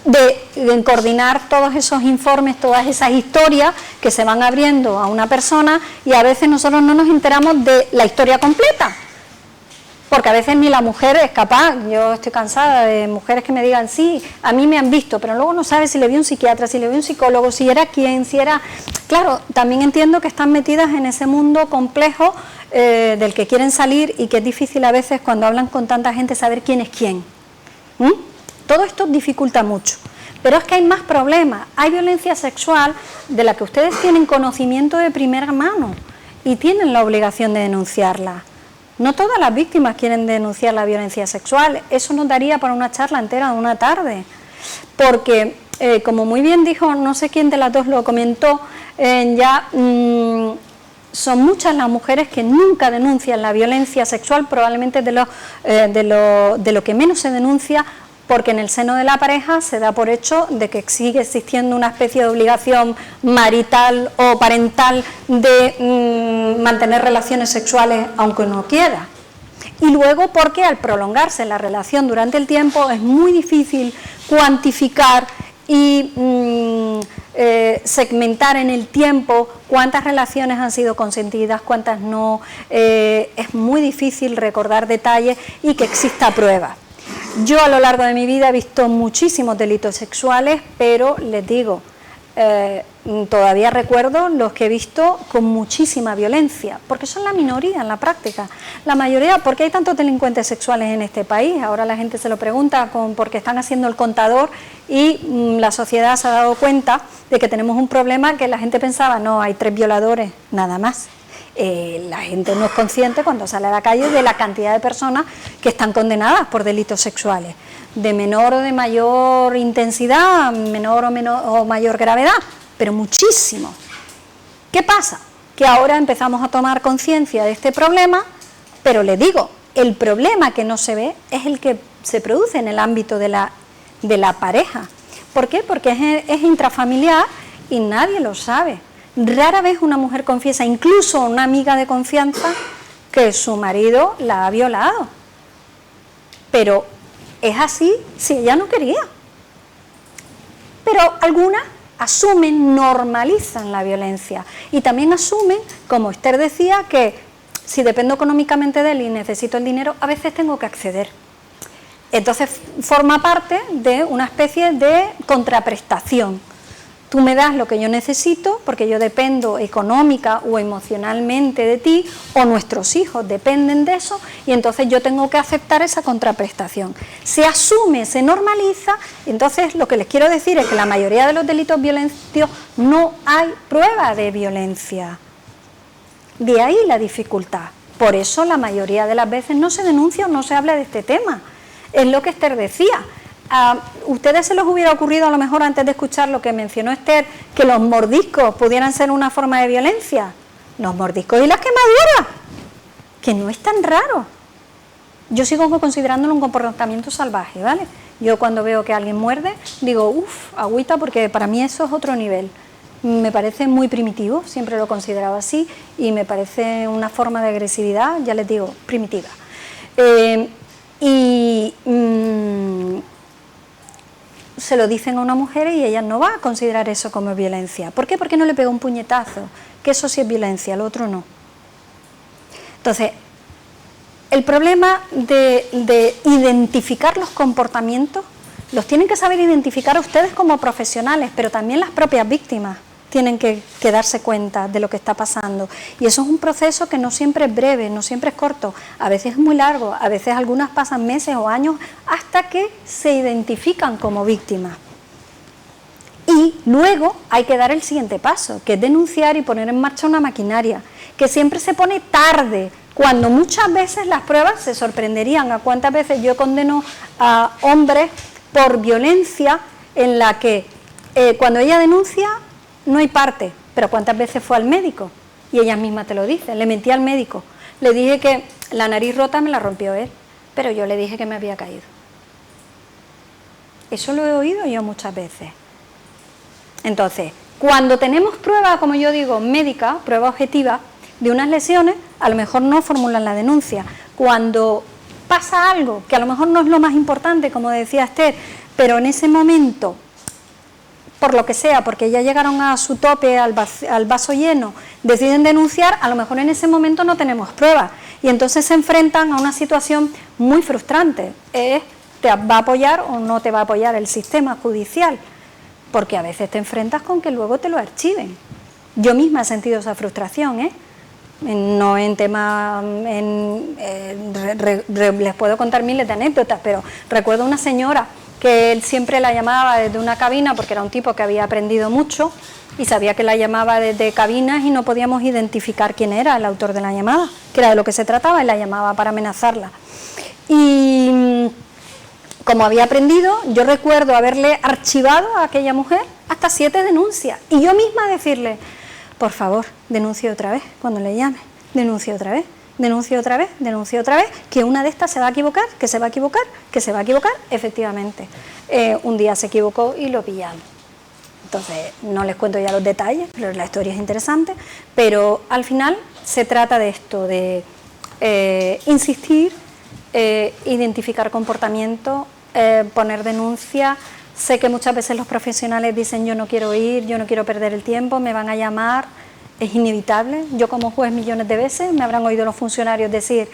de coordinar todos esos informes, todas esas historias que se van abriendo a una persona y a veces nosotros no nos enteramos de la historia completa. Porque a veces ni la mujer es capaz, yo estoy cansada de mujeres que me digan, sí, a mí me han visto, pero luego no sabe si le vi un psiquiatra, si le vi un psicólogo, si era quién, si era... Claro, también entiendo que están metidas en ese mundo complejo del que quieren salir y que es difícil a veces cuando hablan con tanta gente saber quién es quién. Todo esto dificulta mucho. Pero es que hay más problemas. Hay violencia sexual de la que ustedes tienen conocimiento de primera mano y tienen la obligación de denunciarla. No todas las víctimas quieren denunciar la violencia sexual, eso nos daría para una charla entera de una tarde, porque como muy bien dijo, no sé quién de las dos lo comentó, son muchas las mujeres que nunca denuncian la violencia sexual, probablemente de lo que menos se denuncia, porque en el seno de la pareja se da por hecho de que sigue existiendo una especie de obligación marital o parental de mantener relaciones sexuales aunque no quiera. Y luego porque al prolongarse la relación durante el tiempo es muy difícil cuantificar y segmentar en el tiempo cuántas relaciones han sido consentidas, cuántas no. Es muy difícil recordar detalles y que exista prueba. Yo a lo largo de mi vida he visto muchísimos delitos sexuales, pero les digo, todavía recuerdo los que he visto con muchísima violencia, porque son la minoría en la práctica. La mayoría, ¿por qué hay tantos delincuentes sexuales en este país? Ahora la gente se lo pregunta porque están haciendo el contador y la sociedad se ha dado cuenta de que tenemos un problema que la gente pensaba, no, hay 3 violadores, nada más. La gente no es consciente cuando sale a la calle de la cantidad de personas que están condenadas por delitos sexuales, de menor o de mayor intensidad, menor o mayor gravedad, pero muchísimo. ¿Qué pasa? Que ahora empezamos a tomar conciencia de este problema, pero les digo, el problema que no se ve es el que se produce en el ámbito de la pareja. ¿Por qué? Porque es intrafamiliar y nadie lo sabe. Rara vez una mujer confiesa, incluso una amiga de confianza, que su marido la ha violado. Pero es así si ella no quería. Pero algunas asumen, normalizan la violencia y también asumen, como Esther decía, que si dependo económicamente de él y necesito el dinero, a veces tengo que acceder. Entonces forma parte de una especie de contraprestación. Tú me das lo que yo necesito porque yo dependo económica o emocionalmente de ti, o nuestros hijos dependen de eso, y entonces yo tengo que aceptar esa contraprestación. Se asume, se normaliza, entonces lo que les quiero decir es que la mayoría de los delitos violentos no hay prueba de violencia. De ahí la dificultad. Por eso la mayoría de las veces no se denuncia o no se habla de este tema. Es lo que Esther decía. ¿A ustedes se les hubiera ocurrido a lo mejor antes de escuchar lo que mencionó Esther, que los mordiscos pudieran ser una forma de violencia? Los mordiscos y las quemaduras, que no es tan raro. Yo sigo considerándolo un comportamiento salvaje, ¿vale? Yo cuando veo que alguien muerde, digo, uff, agüita, porque para mí eso es otro nivel. Me parece muy primitivo, siempre lo he considerado así, y me parece una forma de agresividad, ya les digo, primitiva. Se lo dicen a una mujer y ella no va a considerar eso como violencia. ¿Por qué? Porque no le pega un puñetazo, que eso sí es violencia, lo otro no. Entonces, el problema de identificar los comportamientos, los tienen que saber identificar ustedes como profesionales, pero también las propias víctimas tienen que darse cuenta de lo que está pasando. Y eso es un proceso que no siempre es breve, no siempre es corto, a veces es muy largo, a veces algunas pasan meses o años hasta que se identifican como víctimas. Y luego hay que dar el siguiente paso, que es denunciar y poner en marcha una maquinaria, que siempre se pone tarde, cuando muchas veces las pruebas se sorprenderían a cuántas veces yo condeno a hombres por violencia en la que cuando ella denuncia no hay parte, pero ¿cuántas veces fue al médico? Y ella misma te lo dice, le mentí al médico, le dije que la nariz rota me la rompió él, pero yo le dije que me había caído. Eso lo he oído yo muchas veces. Entonces, cuando tenemos prueba, como yo digo, médica, prueba objetiva de unas lesiones, a lo mejor no formulan la denuncia. Cuando pasa algo que a lo mejor no es lo más importante, como decía Esther, pero en ese momento, por lo que sea, porque ya llegaron a su tope, al vaso lleno, deciden denunciar, a lo mejor en ese momento no tenemos pruebas y entonces se enfrentan a una situación muy frustrante. ¿Te va a apoyar o no te va a apoyar el sistema judicial? Porque a veces te enfrentas con que luego te lo archiven. Yo misma he sentido esa frustración, no en tema, les puedo contar miles de anécdotas, pero recuerdo una señora que él siempre la llamaba desde una cabina porque era un tipo que había aprendido mucho y sabía que la llamaba desde cabinas y no podíamos identificar quién era el autor de la llamada, que era de lo que se trataba, y la llamaba para amenazarla. Y como había aprendido, yo recuerdo haberle archivado a aquella mujer hasta 7 denuncias y yo misma decirle, por favor, denuncie otra vez cuando le llame, denuncie otra vez, denuncie otra vez, denuncie otra vez, que una de estas se va a equivocar, que se va a equivocar, que se va a equivocar, efectivamente. Un día se equivocó y lo pillaron. Entonces, no les cuento ya los detalles, pero la historia es interesante, pero al final se trata de esto, de insistir, identificar comportamiento, poner denuncia. Sé que muchas veces los profesionales dicen yo no quiero ir, yo no quiero perder el tiempo, me van a llamar, es inevitable. Yo como juez millones de veces me habrán oído los funcionarios decir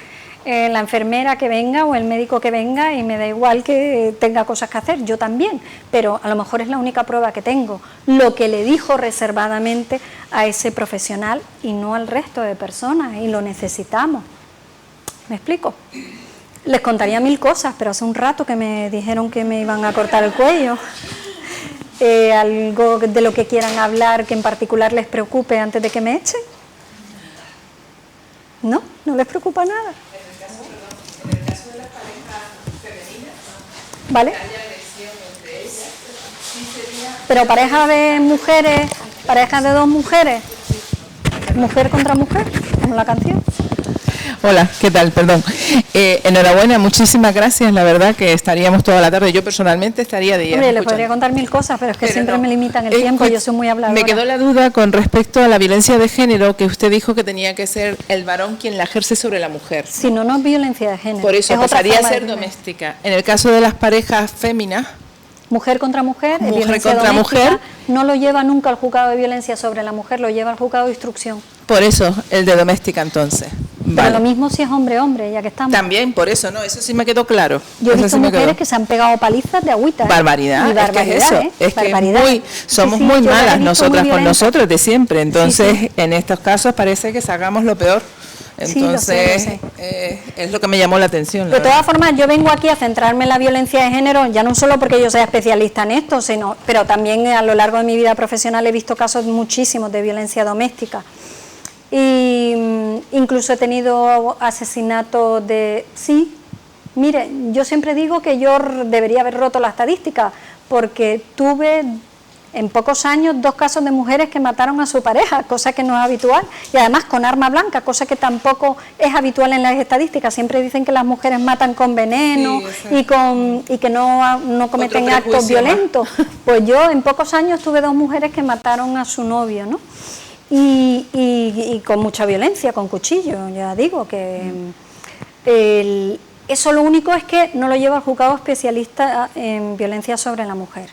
la enfermera que venga o el médico que venga y me da igual que tenga cosas que hacer, yo también, pero a lo mejor es la única prueba que tengo, lo que le dijo reservadamente a ese profesional y no al resto de personas, y lo necesitamos. ¿Me explico? Les contaría 1000 cosas, pero hace un rato que me dijeron que me iban a cortar el cuello. Algo de lo que quieran hablar que en particular les preocupe antes de que me echen. ¿No? ¿No les preocupa nada? En el caso de las parejas femeninas, ¿vale? que haya agresión entre ellas, sí sería... Pero pareja de mujeres, pareja de 2 mujeres, mujer contra mujer, como la canción. Hola, ¿qué tal? Perdón. Enhorabuena, muchísimas gracias. La verdad que estaríamos toda la tarde. Yo personalmente estaría de días. Hombre, les podría contar 1000 cosas, pero es que siempre me limitan el tiempo, yo soy muy habladora. Me quedó la duda con respecto a la violencia de género, que usted dijo que tenía que ser el varón quien la ejerce sobre la mujer. Si no, no es violencia de género. Por eso es pasaría a ser doméstica. En el caso de las parejas féminas, mujer contra mujer, mujer contra mujer, no lo lleva nunca al juzgado de violencia sobre la mujer, lo lleva al juzgado de instrucción. Por eso, el de doméstica entonces. Pero vale. lo mismo si es hombre-hombre, ya que estamos. También, por eso, no, eso sí me quedó claro. Yo he eso visto sí mujeres que se han pegado palizas de agüita. Barbaridad, y barbaridad, es que es eso, es barbaridad. que somos muy malas nosotras con nosotros de siempre, entonces en estos casos parece que sacamos lo peor. Entonces, sí, lo sé. Es lo que me llamó la atención. De todas formas, yo vengo aquí a centrarme en la violencia de género, ya no solo porque yo sea especialista en esto, pero también a lo largo de mi vida profesional he visto casos muchísimos de violencia doméstica. Y incluso he tenido asesinatos de... Sí, mire, yo siempre digo que yo debería haber roto la estadística, porque tuve en pocos años 2 casos de mujeres que mataron a su pareja, cosa que no es habitual, y además con arma blanca, cosa que tampoco es habitual en las estadísticas. Siempre dicen que las mujeres matan con veneno, sí, y que no cometen actos violentos. Pues yo en pocos años tuve 2 mujeres que mataron a su novio, ¿no? Y con mucha violencia, con cuchillo, ya digo que eso lo único es que no lo lleva el juzgado especialista en violencia sobre la mujer.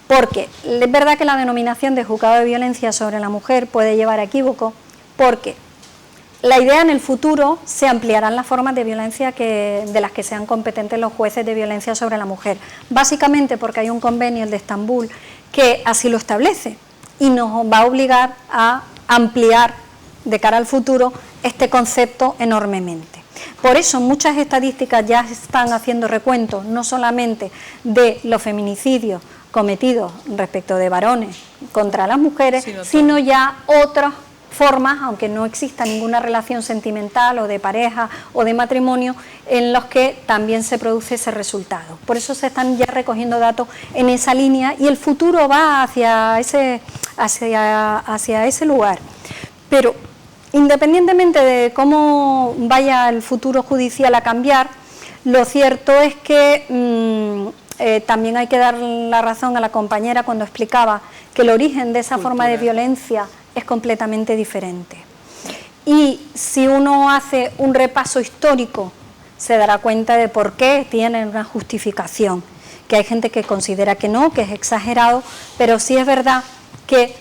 Porque es verdad que la denominación de juzgado de violencia sobre la mujer puede llevar a equívoco, porque la idea en el futuro se ampliarán las formas de violencia de las que sean competentes los jueces de violencia sobre la mujer. Básicamente porque hay un convenio, el de Estambul, que así lo establece y nos va a obligar a ampliar de cara al futuro este concepto enormemente. Por eso muchas estadísticas ya están haciendo recuentos no solamente de los feminicidios cometidos respecto de varones contra las mujeres, sino ya otras formas, aunque no exista ninguna relación sentimental o de pareja o de matrimonio, en los que también se produce ese resultado. Por eso se están ya recogiendo datos en esa línea y el futuro va hacia ese lugar. Pero independientemente de cómo vaya el futuro judicial a cambiar, lo cierto es que también hay que dar la razón a la compañera cuando explicaba que el origen de esa forma de violencia es completamente diferente. Y si uno hace un repaso histórico, se dará cuenta de por qué tienen una justificación, que hay gente que considera que no, que es exagerado, pero sí es verdad que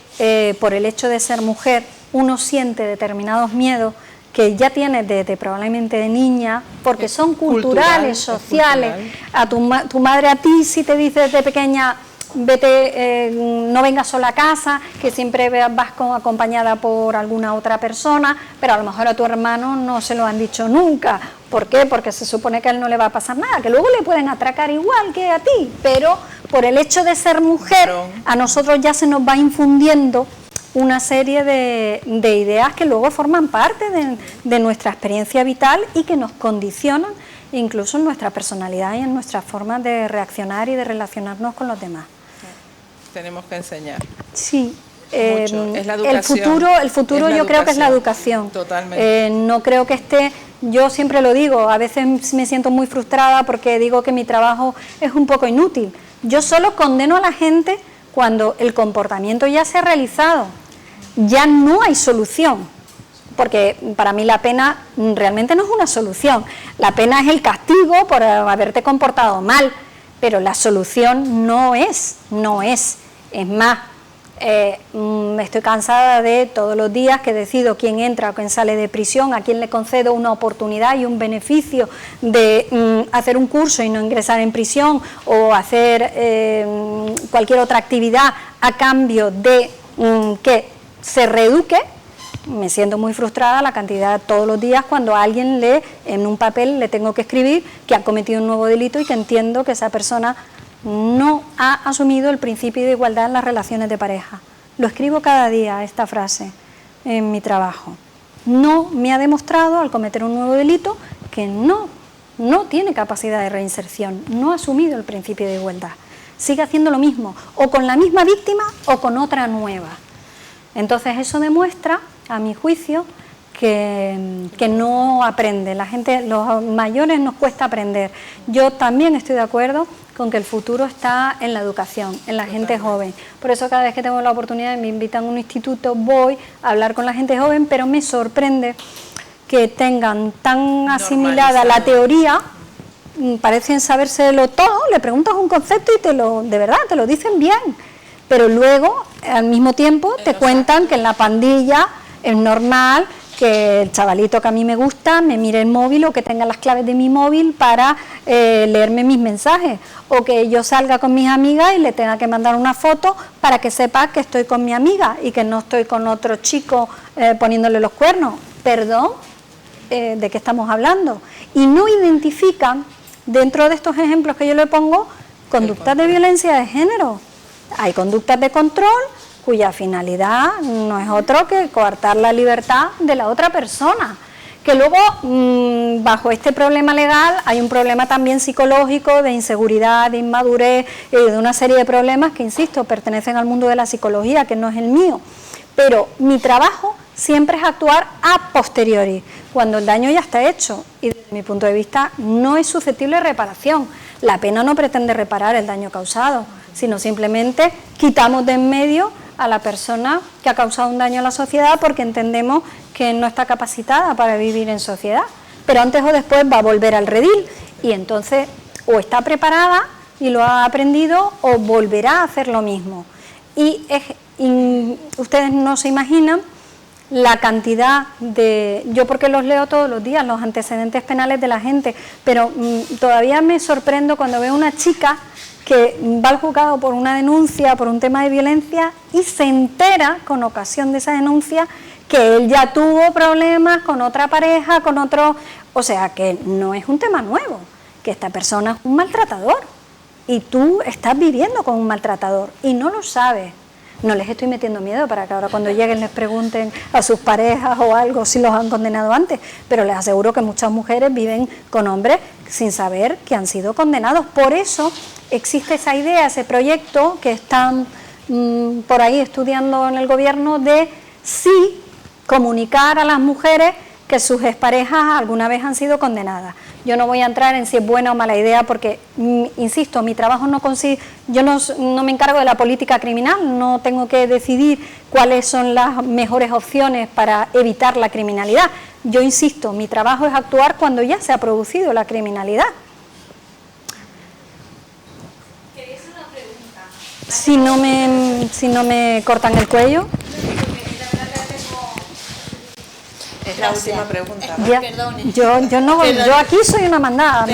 por el hecho de ser mujer uno siente determinados miedos que ya tienes desde probablemente de niña, porque son culturales, sociales. A tu madre a ti si te dice desde pequeña, vete, no vengas sola a casa, que siempre vas acompañada por alguna otra persona, pero a lo mejor a tu hermano no se lo han dicho nunca. ¿Por qué? Porque se supone que a él no le va a pasar nada, que luego le pueden atracar igual que a ti, pero por el hecho de ser mujer, a nosotros ya se nos va infundiendo una serie de ideas que luego forman parte de nuestra experiencia vital y que nos condicionan incluso en nuestra personalidad y en nuestra forma de reaccionar y de relacionarnos con los demás. Tenemos que enseñar. Sí, Es la educación. El futuro yo creo que es la educación. Totalmente. No creo que esté, yo siempre lo digo, a veces me siento muy frustrada porque digo que mi trabajo es un poco inútil. Yo solo condeno a la gente cuando el comportamiento ya se ha realizado, ya no hay solución, porque para mí la pena realmente no es una solución, la pena es el castigo por haberte comportado mal, pero la solución no es más, estoy cansada de todos los días que decido quién entra o quién sale de prisión, a quién le concedo una oportunidad y un beneficio de hacer un curso y no ingresar en prisión o hacer cualquier otra actividad a cambio de que se reeduque. Me siento muy frustrada la cantidad todos los días cuando a alguien en un papel le tengo que escribir que ha cometido un nuevo delito y que entiendo que esa persona no ha asumido el principio de igualdad en las relaciones de pareja. Lo escribo cada día, esta frase, en mi trabajo. No me ha demostrado, al cometer un nuevo delito, que no tiene capacidad de reinserción, no ha asumido el principio de igualdad. Sigue haciendo lo mismo, o con la misma víctima o con otra nueva. Entonces eso demuestra, a mi juicio, que no aprende. La gente, los mayores nos cuesta aprender. Yo también estoy de acuerdo con que el futuro está en la educación, en la gente joven. Por eso cada vez que tengo la oportunidad, me invitan a un instituto, voy a hablar con la gente joven, pero me sorprende que tengan tan asimilada la teoría, parecen sabérselo todo, le preguntas un concepto y de verdad te lo dicen bien, pero luego al mismo tiempo te cuentan que en la pandilla es normal que el chavalito que a mí me gusta me mire el móvil o que tenga las claves de mi móvil para leerme mis mensajes, o que yo salga con mis amigas y le tenga que mandar una foto para que sepa que estoy con mi amiga y que no estoy con otro chico poniéndole los cuernos. Perdón, ¿de qué estamos hablando? Y no identifican, dentro de estos ejemplos que yo le pongo, conductas de violencia de género. Hay conductas de control cuya finalidad no es otro que coartar la libertad de la otra persona, que luego bajo este problema legal hay un problema también psicológico, de inseguridad, de inmadurez, de una serie de problemas que, insisto, pertenecen al mundo de la psicología, que no es el mío, pero mi trabajo siempre es actuar a posteriori, cuando el daño ya está hecho y desde mi punto de vista no es susceptible de reparación. La pena no pretende reparar el daño causado, sino simplemente quitamos de en medio a la persona que ha causado un daño a la sociedad porque entendemos que no está capacitada para vivir en sociedad, pero antes o después va a volver al redil y entonces o está preparada y lo ha aprendido o volverá a hacer lo mismo. Y ustedes no se imaginan la cantidad de... Yo porque los leo todos los días, los antecedentes penales de la gente, pero todavía me sorprendo cuando veo una chica que va al juzgado por una denuncia, por un tema de violencia, y se entera, con ocasión de esa denuncia, que él ya tuvo problemas con otra pareja, con otro... O sea, que no es un tema nuevo, que esta persona es un maltratador, y tú estás viviendo con un maltratador, y no lo sabes. No les estoy metiendo miedo para que ahora cuando lleguen les pregunten a sus parejas o algo si los han condenado antes, pero les aseguro que muchas mujeres viven con hombres sin saber que han sido condenados. Por eso existe esa idea, ese proyecto que están por ahí estudiando en el gobierno de sí comunicar a las mujeres que sus exparejas alguna vez han sido condenadas. Yo no voy a entrar en si es buena o mala idea porque, insisto, mi trabajo no consigue, yo no me encargo de la política criminal, no tengo que decidir cuáles son las mejores opciones para evitar la criminalidad. Yo insisto, mi trabajo es actuar cuando ya se ha producido la criminalidad. Quería hacer una pregunta. Si no me cortan el cuello. Es la última pregunta. Ya, yo aquí soy una mandada,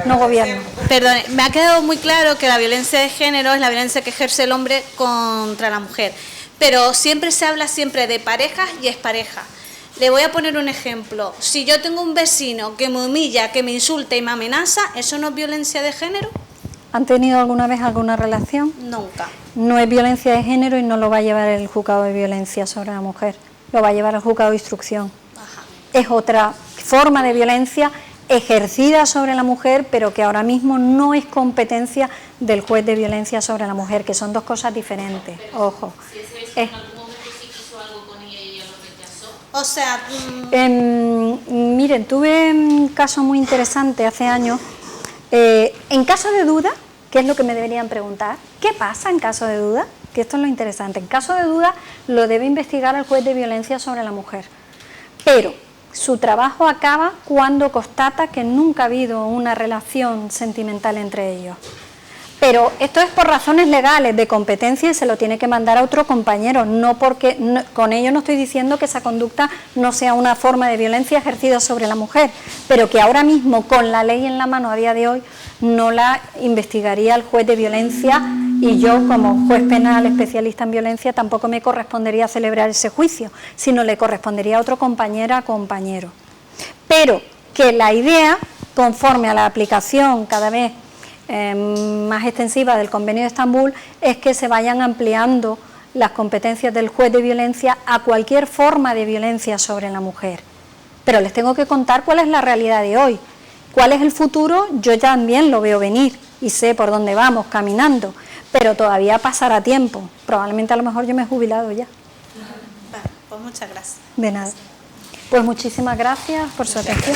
no gobierno. Perdón, me ha quedado muy claro que la violencia de género es la violencia que ejerce el hombre contra la mujer, pero siempre se habla de parejas y exparejas. Le voy a poner un ejemplo. Si yo tengo un vecino que me humilla, que me insulta y me amenaza, ¿eso no es violencia de género? ¿Han tenido alguna vez alguna relación? Nunca. No es violencia de género y no lo va a llevar el juzgado de violencia sobre la mujer. Lo va a llevar al juzgado de instrucción. Ajá. Es otra forma de violencia ejercida sobre la mujer, pero que ahora mismo no es competencia del juez de violencia sobre la mujer, que son dos cosas diferentes. Ojo. O sea... miren, tuve un caso muy interesante hace años. En caso de duda, ¿qué es lo que me deberían preguntar? ¿Qué pasa en caso de duda? Que esto es lo interesante. En caso de duda, lo debe investigar el juez de violencia sobre la mujer. Pero su trabajo acaba cuando constata que nunca ha habido una relación sentimental entre ellos. Pero esto es por razones legales de competencia y se lo tiene que mandar a otro compañero, no porque con ello no estoy diciendo que esa conducta no sea una forma de violencia ejercida sobre la mujer, pero que ahora mismo con la ley en la mano a día de hoy no la investigaría el juez de violencia y yo como juez penal especialista en violencia tampoco me correspondería celebrar ese juicio, sino le correspondería a otro compañera o compañero. Pero que la idea, conforme a la aplicación cada vez más extensiva del Convenio de Estambul, es que se vayan ampliando las competencias del juez de violencia a cualquier forma de violencia sobre la mujer. Pero les tengo que contar cuál es la realidad de hoy. ¿Cuál es el futuro? Yo también lo veo venir y sé por dónde vamos caminando, pero todavía pasará tiempo. Probablemente a lo mejor yo me he jubilado ya. Vale, pues muchas gracias. De nada. Pues muchísimas gracias por su atención.